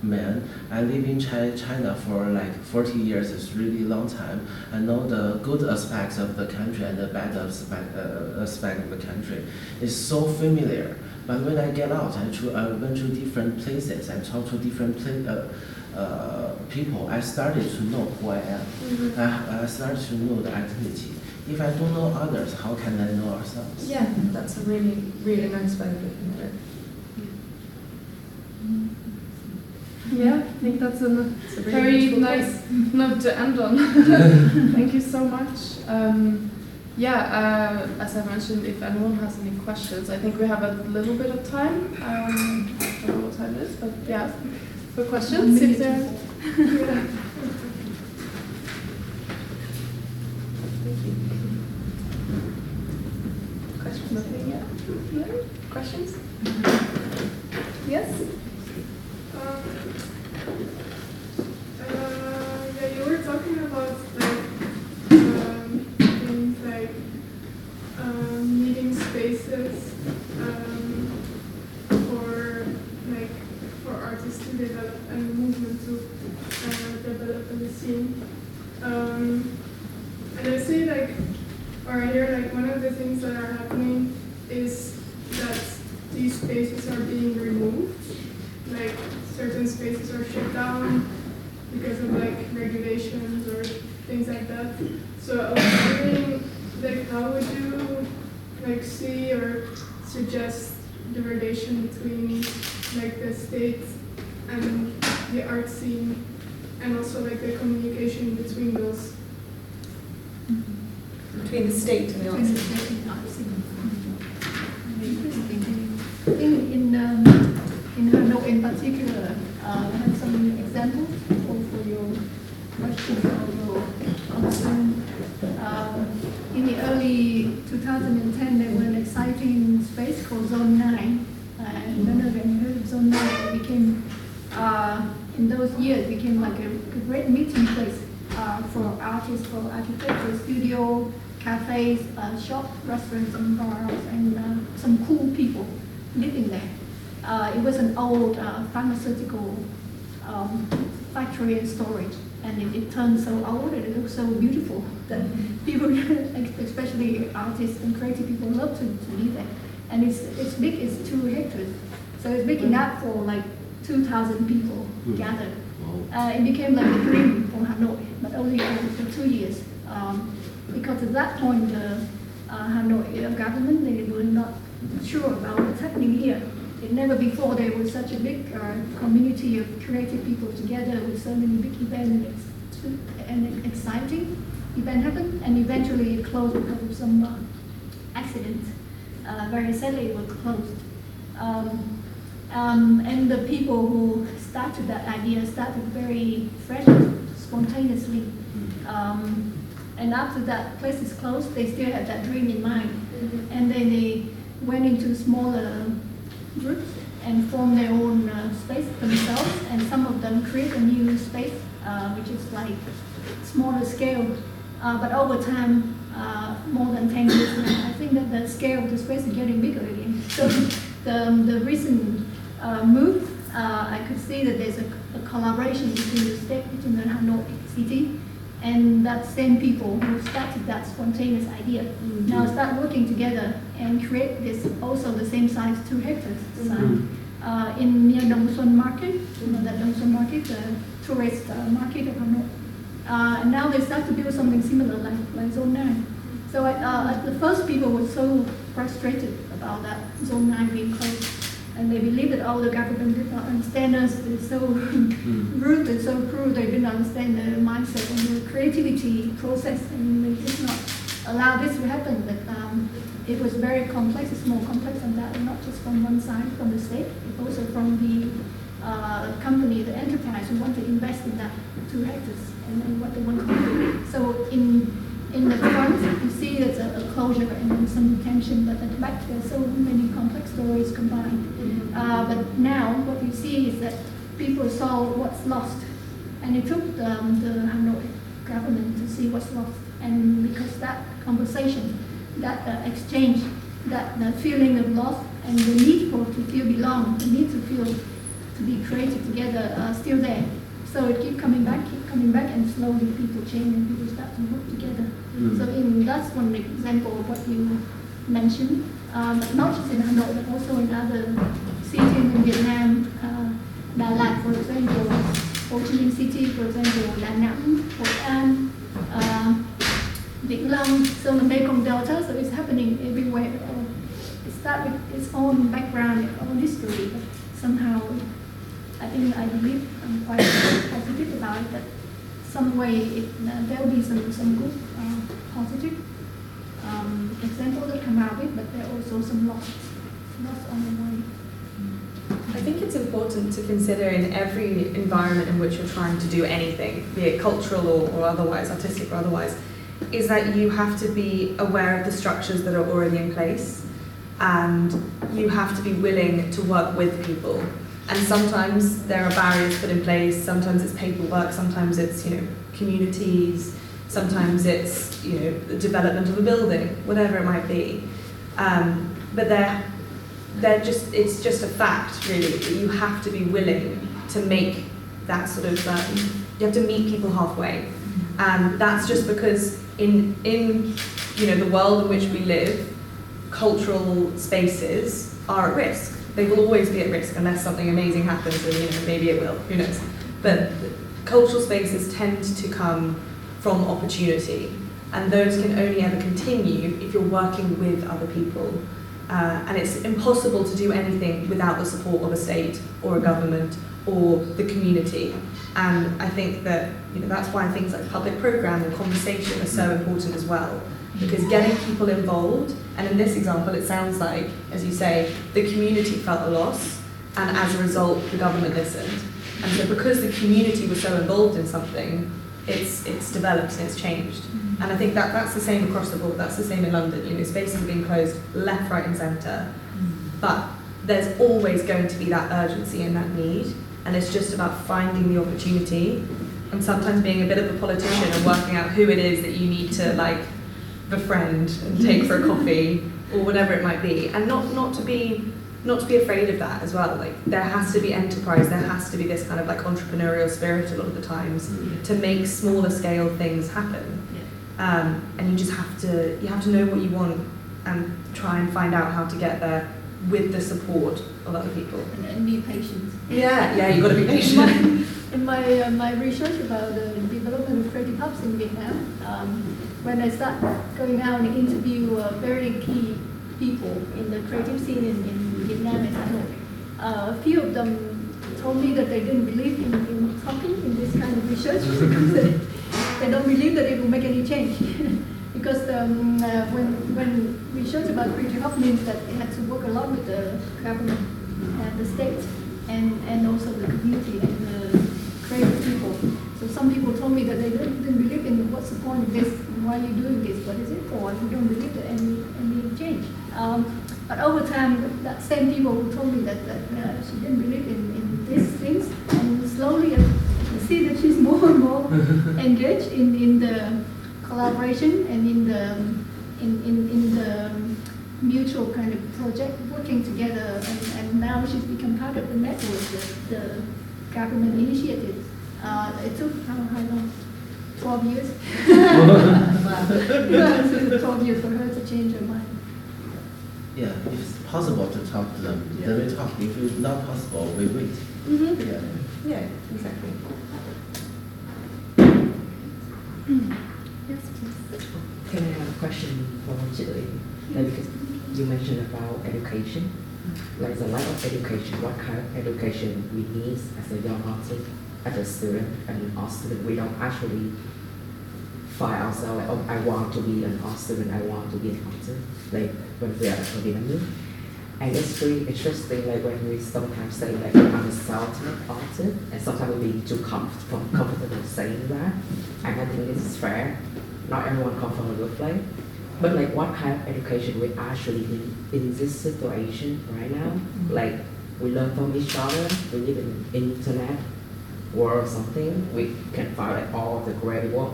[SPEAKER 2] man, I live in China for like 40 years. It's really long time. I know the good aspects of the country and the bad aspect of the country. It's so familiar. But when I get out, I went to different places. I talked to different people. I started to know who I am. I started to know the identity. If I don't know others, how can I know ourselves?
[SPEAKER 3] Yeah, that's a really, really nice way of looking at it.
[SPEAKER 1] Yeah, I think that's a very nice note to end on. Thank you so much. As I mentioned, if anyone has any questions, I think we have a little bit of time. I don't know what time it is, but yeah, for questions. If there, Nothing yet? No? Questions? Yes?
[SPEAKER 5] You were talking about things like meeting spaces for artists to develop and the movement to develop in the scene. And I see I hear one of the things that are happening is that these spaces are being removed. Like certain spaces are shut down because of regulations or things like that. So I was wondering, how would you see or suggest the relation between the state and the art scene, and also the communication between those?
[SPEAKER 3] Between the state and the art scene.
[SPEAKER 4] I think in Hanoi in particular have some examples for your questions or your concern. In the early 2010, there was an exciting space called Zone 9. I don't know if you heard of Zone 9. It became, in those years, became like a great meeting place for artists, for architecture, studio, cafes, shops, restaurants, and bars, and some cool people living there. It was an old pharmaceutical factory and storage, and it turned so old and it looked so beautiful that people, especially artists and creative people, love to live there. And it's big, it's 2 hectares, so it's big enough for like 2,000 people gathered. It became like a dream for Hanoi, but only for 2 years. Because at that point, the Hanoi government, they were not sure about what's happening here. Never before there was such a big community of creative people together with so many big events and exciting event happened, and eventually it closed because of some accidents. Very sadly, it was closed. And the people who started that idea started very fresh, spontaneously. And after that place is closed, they still had that dream in mind. And then they went into smaller groups and formed their own space themselves. And some of them create a new space, which is like smaller scale. But over time, more than 10 years now, I think that the scale of the space is getting bigger again. So the recent move, I could see that there's a collaboration between the state, between the Hanoi city, and that same people who started that spontaneous idea now start working together and create this also the same size 2 hectares in near Dong Xuan Market, you know that Dong Xuan Market, the tourist market of Hanoi. And now they start to build something similar like Zone 9. So at the first people were so frustrated about that Zone 9 being closed. And they believe that the government did not understand us. They're so rude and so cruel. They didn't understand the mindset and the creativity process, and they did not allow this to happen. But it was very complex. It's more complex than that, and not just from one side, from the state, but also from the company, the enterprise who want to invest in that 2 hectares and what they want to do. So in the front, you see there's a closure and then some retention, but at the back there's so many complex stories combined. But now what you see is that people saw what's lost, and it took the Hanoi government to see what's lost. And because that conversation, that exchange, that the feeling of loss and the need to feel belong, the need to be creative together are still there. So it keep coming back, and slowly people change and people start to work together. So that's one example of what you mentioned, but not just in Hanoi, but also in other cities in Vietnam, Đà Lạt, for example, Ho Chi Minh City, for example, Đà Nẵng, Hội An, Vĩnh Long, so the Mekong Delta, so it's happening everywhere. It starts with its own background, its own history, but somehow I believe I'm quite positive about it, that some way there will be some good positive examples that come out of it, but there are also some loss on the way.
[SPEAKER 3] I think it's important to consider in every environment in which you're trying to do anything, be it cultural or otherwise, artistic or otherwise, is that you have to be aware of the structures that are already in place, and you have to be willing to work with people. And sometimes there are barriers put in place, sometimes it's paperwork, sometimes it's, communities, sometimes it's, the development of a building, whatever it might be. But it's just a fact, really, that you have to be willing to make that sort of, you have to meet people halfway. And that's just because in the world in which we live, cultural spaces are at risk. They will always be at risk unless something amazing happens, and maybe it will, who knows. But cultural spaces tend to come from opportunity, and those can only ever continue if you're working with other people. And it's impossible to do anything without the support of a state or a government or the community. And I think that that's why things like public program and conversation are so important as well. Because getting people involved, and in this example it sounds like, as you say, the community felt a loss, and as a result, the government listened. And so because the community was so involved in something, it's developed and it's changed. And I think that's the same across the board. That's the same in London. You know, spaces are being closed left, right, and centre. But there's always going to be that urgency and that need. And it's just about finding the opportunity and sometimes being a bit of a politician and working out who it is that you need to like befriend and take for a coffee or whatever it might be. And not to be afraid of that as well. Like there has to be enterprise, there has to be this kind of like entrepreneurial spirit a lot of the times to make smaller scale things happen. And you just have to know what you want and try and find out how to get there with the support of other people.
[SPEAKER 4] And be patient.
[SPEAKER 3] Yeah, you've got to be patient.
[SPEAKER 4] In my research about the development of creative hubs in Vietnam, when I start going out and interview very key people in the creative scene in Vietnam and Hanoi, a few of them told me that they didn't believe in talking in this kind of research because they don't believe that it will make any change. Because when research about creative hub means that they had to work a lot with the government and the state and also the community and the creative people. So some people told me that they didn't believe in what's the point of this, why are you doing this, what is it for, we don't believe that any change. But over time, that same people who told me that she didn't believe in these things, and slowly I see that she's more and more engaged in the collaboration and in the mutual kind of project, working together, and now she's become part of the network, the government initiatives. It took how long? 12 years. Wow. It took 12 years for her to change her mind.
[SPEAKER 2] Yeah, if it's possible to talk to them, then we talk. If it's not possible, we wait.
[SPEAKER 3] Yeah, exactly.
[SPEAKER 4] Yes, please.
[SPEAKER 6] Can I have a question for Joséphine? Like, because you mentioned about education. Like the lack of education, what kind of education we need as a young artist, as a student, and art student? We don't actually find ourselves like, oh, I want to be an art student, I want to be an artist. Like when we are at Vietnamese. And it's really interesting, like when we sometimes say like I'm a self-taught artist, and sometimes we be too comfortable saying that. And I think this is fair. Not everyone comes from a good place. But like what kind of education we actually need in this situation right now? Like we learn from each other, we live in internet world or something, we can find like all the great work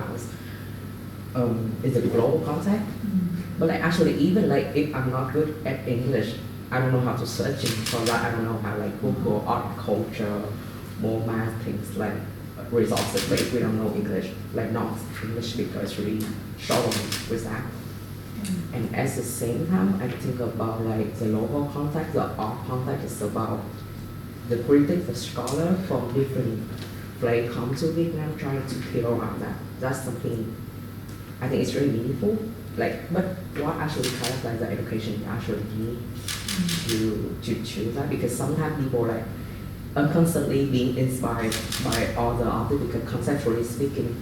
[SPEAKER 6] in the global context. But like actually even like if I'm not good at English, I don't know how to search for that, I don't know how like Google art, culture, more math things like resources, like we don't know English, like non-English speakers really struggling with that. And at the same time, I think about like the local context, the art context is about the critics, the scholar from different places come to Vietnam trying to figure out that. That's something I think it's really meaningful. Like, but what actually characterizes the education you actually need to choose that? Because sometimes people like are constantly being inspired by other artists because conceptually speaking,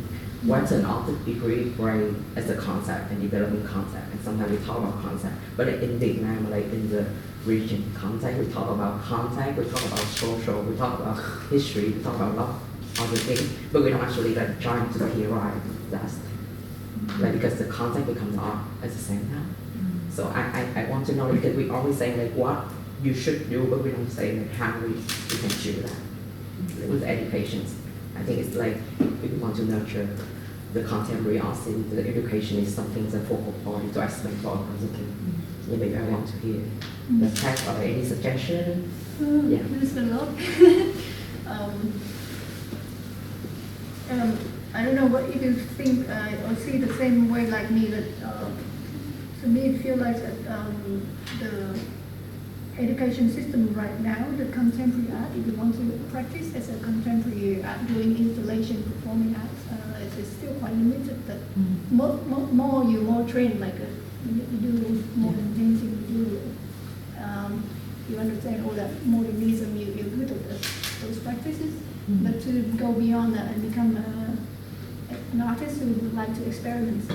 [SPEAKER 6] Western artist degree great as a concept and developing concept, and sometimes we talk about concept. But in Vietnam, like in the region context, we talk about context, we talk about social, we talk about history, we talk about a lot of other things, but we don't actually like trying to theorize that. Like because the concept becomes art at the same time. So I want to know, because we always say like what you should do, but we don't say like how we can do that with education. I think it's like if we want to nurture the contemporary art scene, the education is something the focal point to explain for other people. Yeah, maybe I want to hear the text or any suggestion. Yeah.
[SPEAKER 4] There's a lot. I don't know what if you think or see the same way like me, that to me it feels like that the education system right now, the contemporary art, if you want to practice as a contemporary art, doing installation, performing arts, it's still quite limited. That you're more trained, like you do more than painting, you understand all that modernism, you're good at those practices. But to go beyond that and become an artist who would like to experiment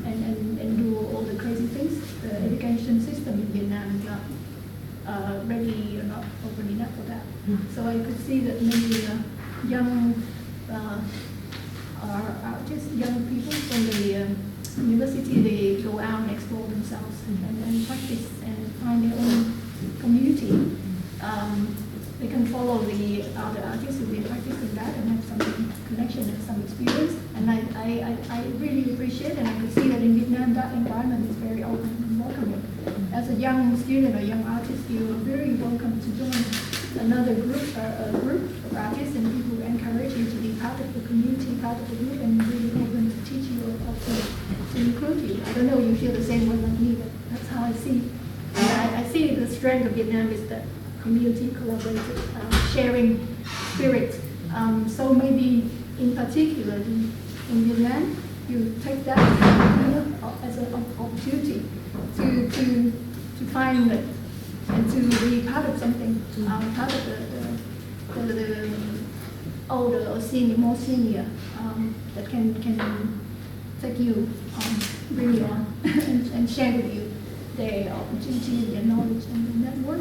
[SPEAKER 4] and do all the crazy things, the education system in Vietnam is not ready or not open enough for that. So I could see that many young artists, young people from the university, they go out and explore themselves and practice and find their own community. They can follow the other artists who been practicing that and have some connection and some experience. And I really appreciate, and I could see that in Vietnam that environment is very open and welcoming. As a young student or young artist, you are very welcome to join another group of artists, and people encourage you to be part of the community, part of the group, and really open to teach you or to include you. I don't know, you feel the same way like me, but that's how I see. And I see the strength of Vietnam is that community collaborative, sharing spirit. So maybe in particular in Vietnam, you take that as an opportunity to find it and to be part of something, part of the older or senior, more senior, that can take you bring you on and share with you their opportunity, their knowledge, and their network.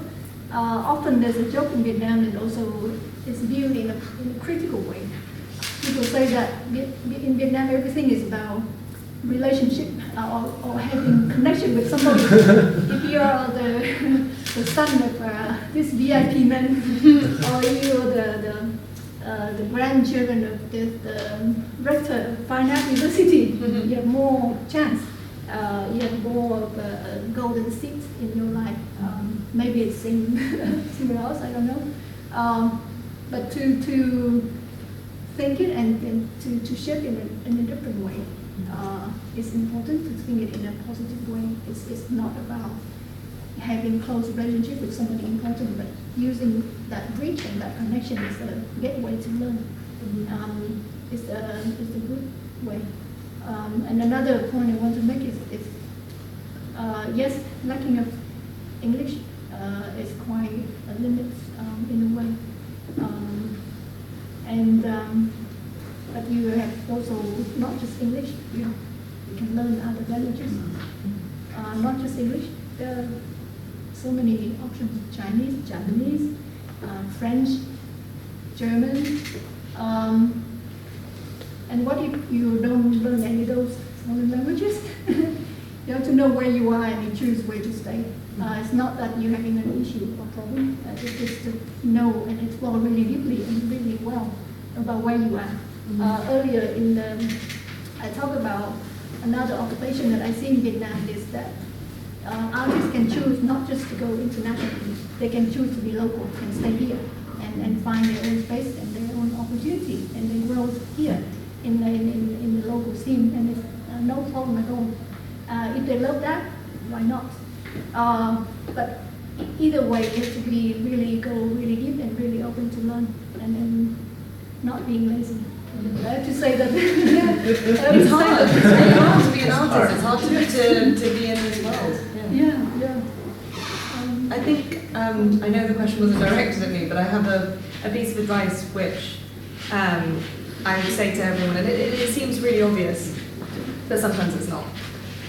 [SPEAKER 4] Often there's a joke in Vietnam that also is viewed in a critical way. People say that in Vietnam everything is about relationship or having connection with somebody. If you are the son of this VIP man, or you are the grandchildren of the rector of Fine Art University, you have more chance. You have more of a golden seat in your life. Maybe it's somewhere else, I don't know. But to think it and to shape it in a different way. It's important to think it in a positive way. It's not about having close relationship with somebody important, but using that bridge and that connection is a gateway to learn. It's a good way. And another point I want to make is yes, lacking of English is quite a limit in a way. But you have also not just English, you can learn other languages. Not just English, there are so many options: Chinese, Japanese, French, German. And what if you don't learn any of those foreign languages? You have to know where you are and you choose where to stay. It's not that you're having an issue or problem. It's just to know and explore really deeply and really well about where you are. Earlier I talked about another occupation that I see in Vietnam is that artists can choose not just to go internationally. They can choose to be local and stay here and find their own space and their own opportunity, and they grow here in the local scene, and it's no problem at all. If they love that, why not? But either way, you have to be go really deep and really open to learn, and not being lazy. I have to say that.
[SPEAKER 3] It's hard. It's really hard to be an artist. It's hard to be in this world.
[SPEAKER 4] Yeah.
[SPEAKER 3] I think I know the question wasn't directed at me, but I have a piece of advice which I would say to everyone, and it seems really obvious, but sometimes it's not.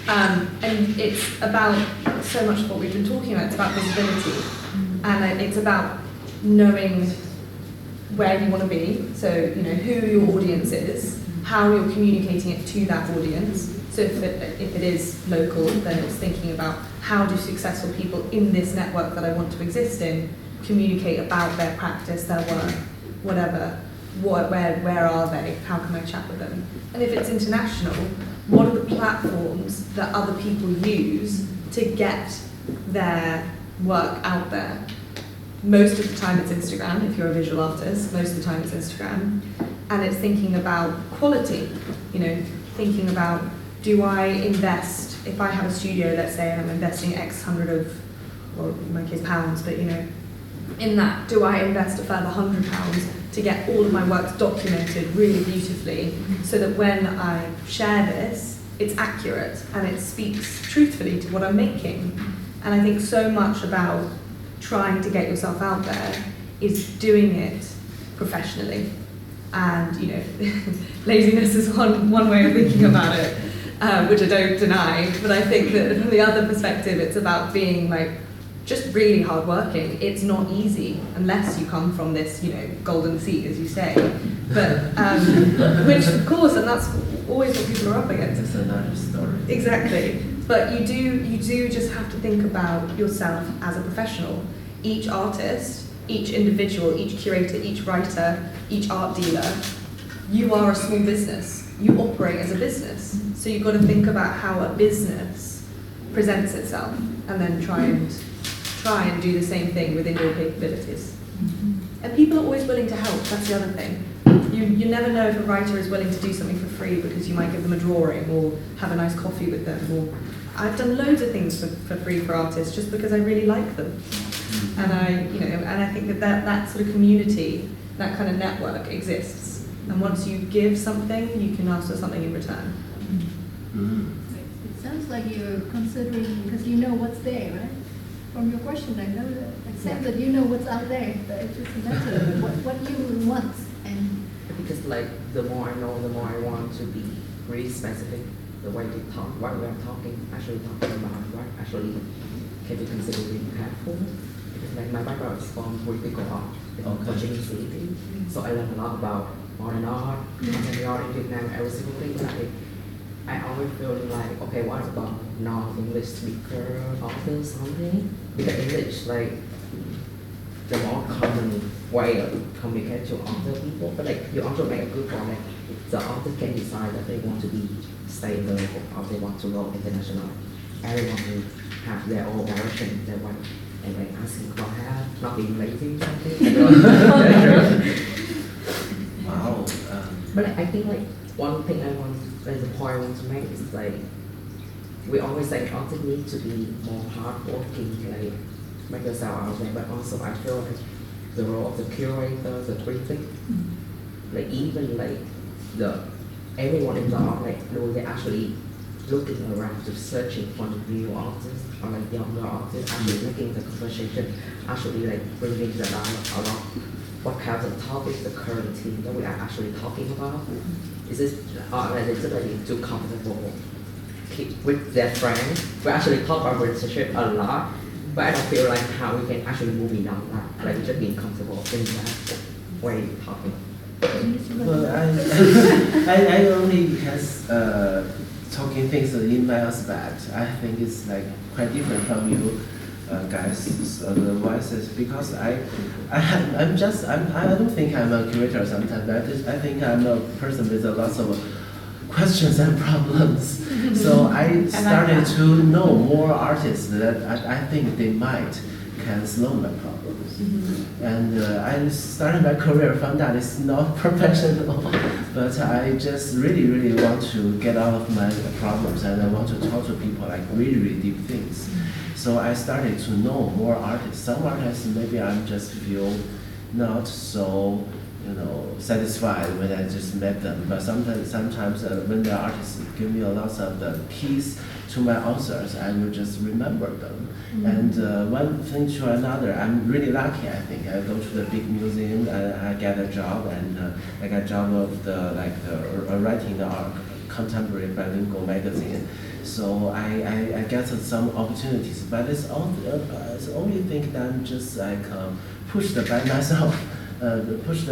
[SPEAKER 3] And it's about so much of what we've been talking about. It's about visibility, and it's about knowing where you want to be. So who your audience is, how you're communicating it to that audience. So if it is local, then it's thinking about how do successful people in this network that I want to exist in communicate about their practice, their work, whatever. Where are they? How can I chat with them? And if it's international, what are the platforms that other people use to get their work out there? Most of the time it's Instagram, if you're a visual artist, most of the time it's Instagram. And it's thinking about quality, thinking about, do I invest, if I have a studio, let's say, and I'm investing X hundred of, well, in my case pounds, but in that, do I invest a further £100 to get all of my works documented really beautifully, so that when I share this, it's accurate and it speaks truthfully to what I'm making? And I think so much about trying to get yourself out there is doing it professionally. And laziness is one way of thinking about it, which I don't deny. But I think that from the other perspective, it's about being just really hardworking. It's not easy unless you come from this, golden seat, as you say. But which, of course, and that's always what people are up against.
[SPEAKER 2] It's another story.
[SPEAKER 3] Exactly. But you do just have to think about yourself as a professional. Each artist, each individual, each curator, each writer, each art dealer, you are a small business. You operate as a business. So you've got to think about how a business presents itself and then try and do the same thing within your capabilities. And people are always willing to help, that's the other thing. You never know if a writer is willing to do something for free because you might give them a drawing or have a nice coffee with them. Or I've done loads of things for free for artists just because I really like them. And I think that sort of community, that kind of network exists. And once you give something, you can ask for something in return.
[SPEAKER 4] It sounds like you're considering, because you know what's there, right? From your question, I know that. Except that you know what's out there, but it's just a matter of what you want. And
[SPEAKER 6] because the more I know, the more I want to be really specific. The way we talk, what we are talking about, what actually can be considered really impactful. Because my background is from political art, Washington City. So I learned a lot about modern art, contemporary art in Vietnam, every single thing. I always feel like, okay, what about non-English speaker authors something? Because English, the more common way of communicate to other people, but you also make a good point, the author can decide that they want to stay local or they want to go international. Everyone will have their own direction, their way, and asking for help, not being lazy, something.
[SPEAKER 2] Wow.
[SPEAKER 6] But I think one thing there's a point I want to make is we always say artists need to be more hardworking, make yourself out there, but also I feel like the role of the curator, the critic, even everyone in the art, they actually looking around to searching for the new artists or younger artists, actually making the conversation, actually bringing the dialogue around what kind of topics the current theme that we are actually talking about. Is this too comfortable with their friends? We actually talk about relationship a lot, but I don't feel like how we can actually move beyond that, just being comfortable in that way of talking.
[SPEAKER 2] Well, I only has talking things in my aspect. I think it's quite different from you guys, the voices, because I don't think I'm a curator sometimes. I think I'm a person with a lot of questions and problems. So I started to know more artists that I think they might can solve my problems. And I started my career, found out it's not professional, but I just really want to get out of my problems, and I want to talk to people really deep things. So I started to know more artists. Some artists maybe I'm just feel not so satisfied when I just met them. But sometimes when the artists give me a lot of the keys to my answers, I will just remember them. And one thing to another, I'm really lucky. I think I go to the big museum and I get a job, and I got a job of writing the contemporary bilingual magazine. So I get some opportunities, but it's only thing that I'm just pushed by myself. Not pushed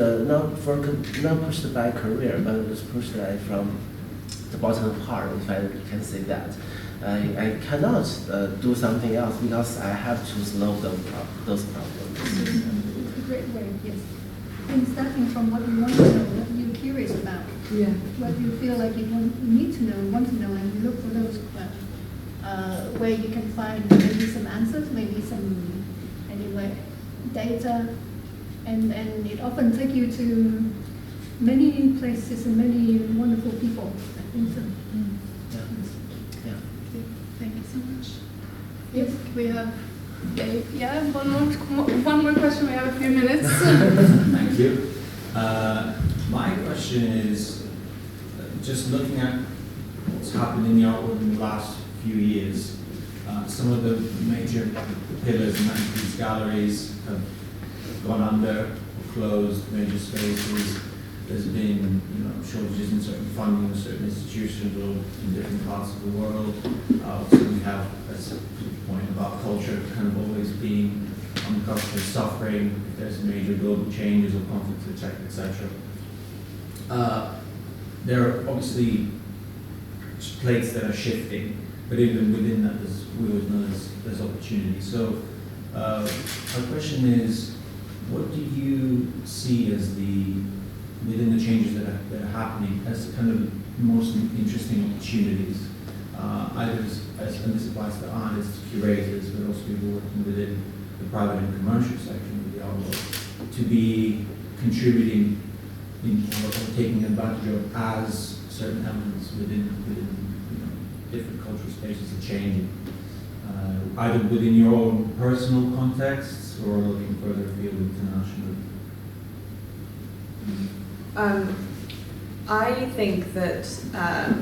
[SPEAKER 2] by career, but just pushed from the bottom part, if I can say that. I cannot do something else because I have to solve those problems.
[SPEAKER 4] it's a great way, yes. And starting from what you want to know, what you're curious about, what you feel like you need to know, want to know, and you look for those where you can find maybe some answers, maybe some data. And it often takes you to many places and many wonderful people. I think so.
[SPEAKER 2] Yeah.
[SPEAKER 1] Thank you so much. Yes, we have one more question. We have a few minutes.
[SPEAKER 7] Thank you. My question is, just looking at what's happened in the art world in the last few years, some of the major pillars and these galleries have gone under or closed, major spaces. there's been shortages in certain funding in certain institutions or in different parts of the world. So we have a point about culture kind of always being on the cusp of suffering if there's major global changes or conflicts, etc. There are obviously plates that are shifting, but even within that, we always know there's opportunity. So our question is, what do you see as within the changes that are happening as kind of most interesting opportunities, either and this applies to artists, curators, but also people working within the private and commercial section of the art world, to be contributing or taking advantage of as certain elements within different cultural spaces are changing, either within your own personal contexts or looking further afield internationally?
[SPEAKER 3] I think that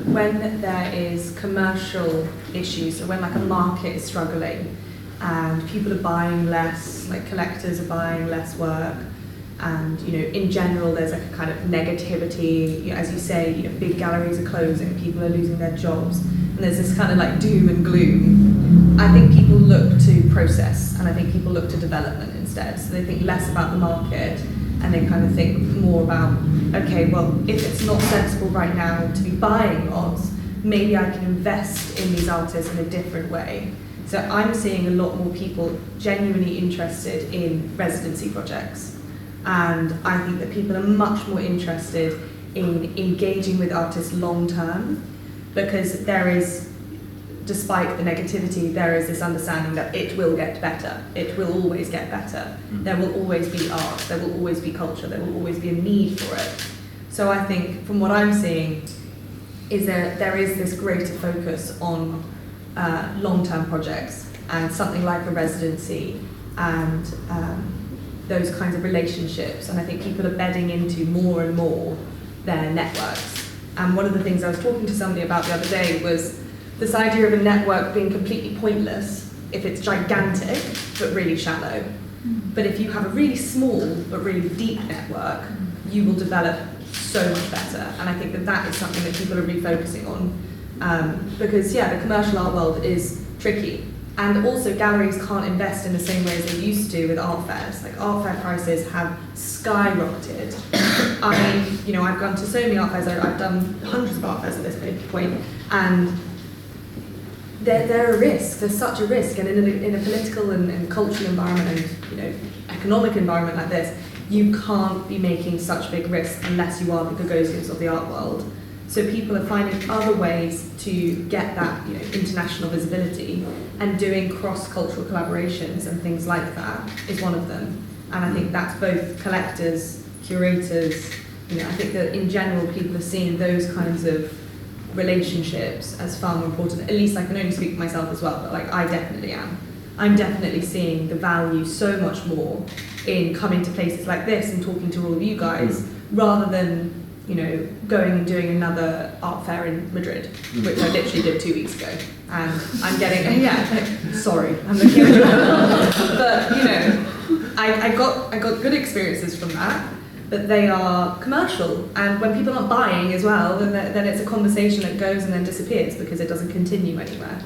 [SPEAKER 3] when there is commercial issues, so when like a market is struggling and people are buying less, like collectors are buying less work, and in general there's like a kind of negativity, as you say, big galleries are closing, people are losing their jobs, and there's this kind of like doom and gloom. I think people look to process, and I think people look to development instead. So they think less about the market, and they kind of think more about, okay, well, if it's not sensible right now to be buying art, maybe I can invest in these artists in a different way. So I'm seeing a lot more people genuinely interested in residency projects. And I think that people are much more interested in engaging with artists long term, because there is, despite the negativity, there is this understanding that it will get better. It will always get better. There will always be art, there will always be culture, there will always be a need for it. So I think from what I'm seeing is there is this greater focus on long-term projects and something like a residency and those kinds of relationships. And I think people are bedding into more and more their networks. And one of the things I was talking to somebody about the other day was this idea of a network being completely pointless if it's gigantic but really shallow. But if you have a really small but really deep network, you will develop so much better. And I think that is something that people are refocusing on. Because the commercial art world is tricky. And also galleries can't invest in the same way as they used to with art fairs. Like art fair prices have skyrocketed. I've gone to so many art fairs, I've done hundreds of art fairs at this point, and they're a risk. There's such a risk, and in a political and cultural environment and economic environment like this, you can't be making such big risks unless you are the Gagosians of the art world. So people are finding other ways to get that international visibility, and doing cross-cultural collaborations and things like that is one of them. And I think that's both collectors, curators. I think that in general people are seeing those kinds of relationships as far more important. At least I can only speak for myself as well, but I definitely am. I'm definitely seeing the value so much more in coming to places like this and talking to all of you guys, rather than going and doing another art fair in Madrid, which I literally did 2 weeks ago. And I'm getting, sorry, I'm looking at you. But, I got good experiences from that, but they are commercial. And when people aren't buying as well, then it's a conversation that goes and then disappears because it doesn't continue anywhere.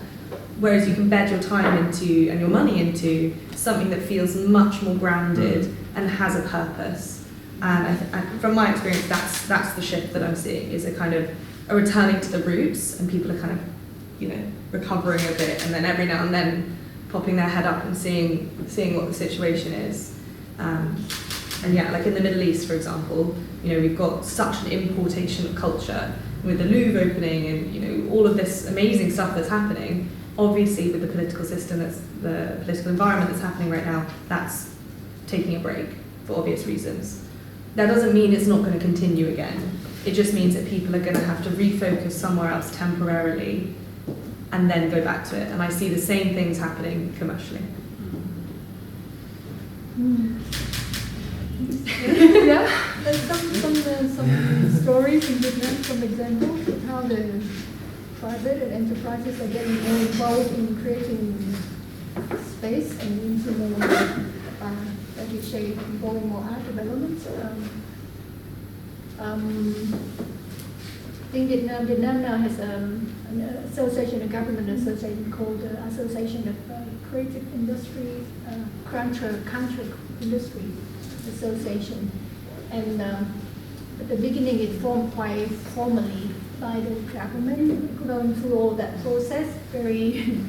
[SPEAKER 3] Whereas you can bed your time into, and your money into, something that feels much more grounded and has a purpose. And from my experience, that's the shift that I'm seeing, is a kind of a returning to the roots, and people are kind of, recovering a bit, and then every now and then popping their head up and seeing what the situation is. Like in the Middle East, for example, we've got such an importation of culture with the Louvre opening and all of this amazing stuff that's happening. Obviously, with the political system, the political environment that's happening right now, that's taking a break for obvious reasons. That doesn't mean it's not going to continue again. It just means that people are going to have to refocus somewhere else temporarily and then go back to it. And I see the same things happening commercially.
[SPEAKER 4] Yeah, there's some stories in Vietnam, some examples of how the private and enterprises are getting more involved in creating space and into more, like you say, involving more art development. I think Vietnam now has an association, a government association called the Association of Creative Industries, Culture Industry Association. And at the beginning it formed quite formally by the government, going through all that process, very,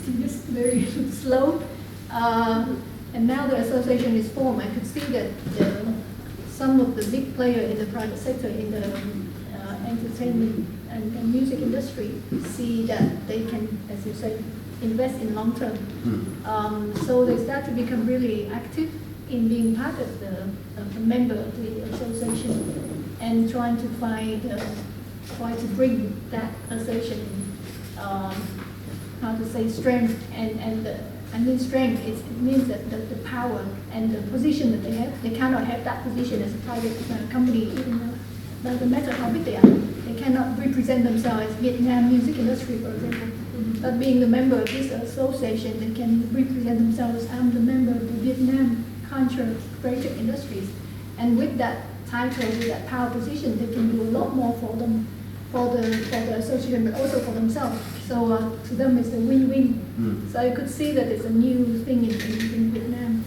[SPEAKER 4] very slow. And now the association is formed. I could see that some of the big players in the private sector, in the entertainment and music industry, see that they can, as you say, invest in long term. So they start to become really active in being part of a member of the association and trying to try to bring that association, how to say, strength I mean strength, it means that the power and the position that they have, they cannot have that position as a private company, even no matter how big they are. They cannot represent themselves as Vietnam music industry, for example. But being the member of this association, they can represent themselves as I'm the member of the Vietnam culture creative industries. And with that title, with that power position, they can do a lot more for them, for the association, but also for themselves. So to them, it's a win-win. So I could see that it's a new thing in Vietnam.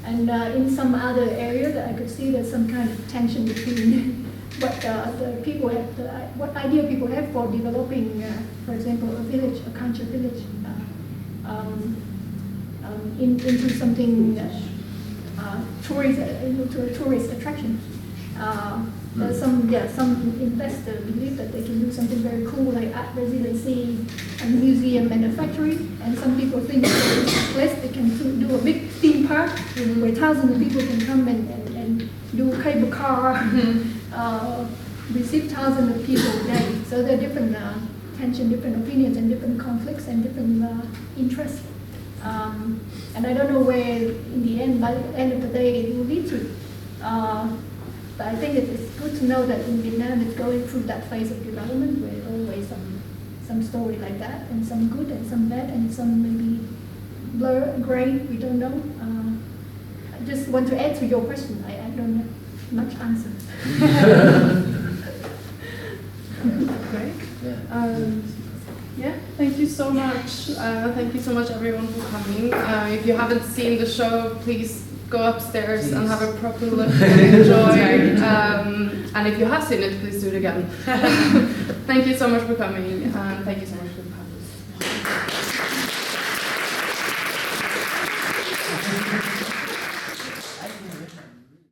[SPEAKER 4] And in some other area, that I could see there's some kind of tension between what the people have, what idea people have for developing, for example, a village, a culture village, into something into a tourist attraction. There's some investor believe that they can do something very cool like art residency and museum manufacturing, and some people think that place they can do a big theme park where thousands of people can come and do cable car, receive thousands of people a day. So there are different tension, different opinions, and different conflicts and different interests. And I don't know where, in the end, by the end of the day, it will lead to. But I think it's good to know that in Vietnam it's going through that phase of development where always some story like that, and some good and some bad, and some maybe blur, gray, we don't know. I just want to add to your question. I don't have much answer.
[SPEAKER 1] Great. Yeah, thank you so much. Thank you so much, everyone, for coming. If you haven't seen the show, please go upstairs and have a proper look and enjoy. And if you have seen it, please do it again. Thank you so much for coming, and thank you so much for the panelists.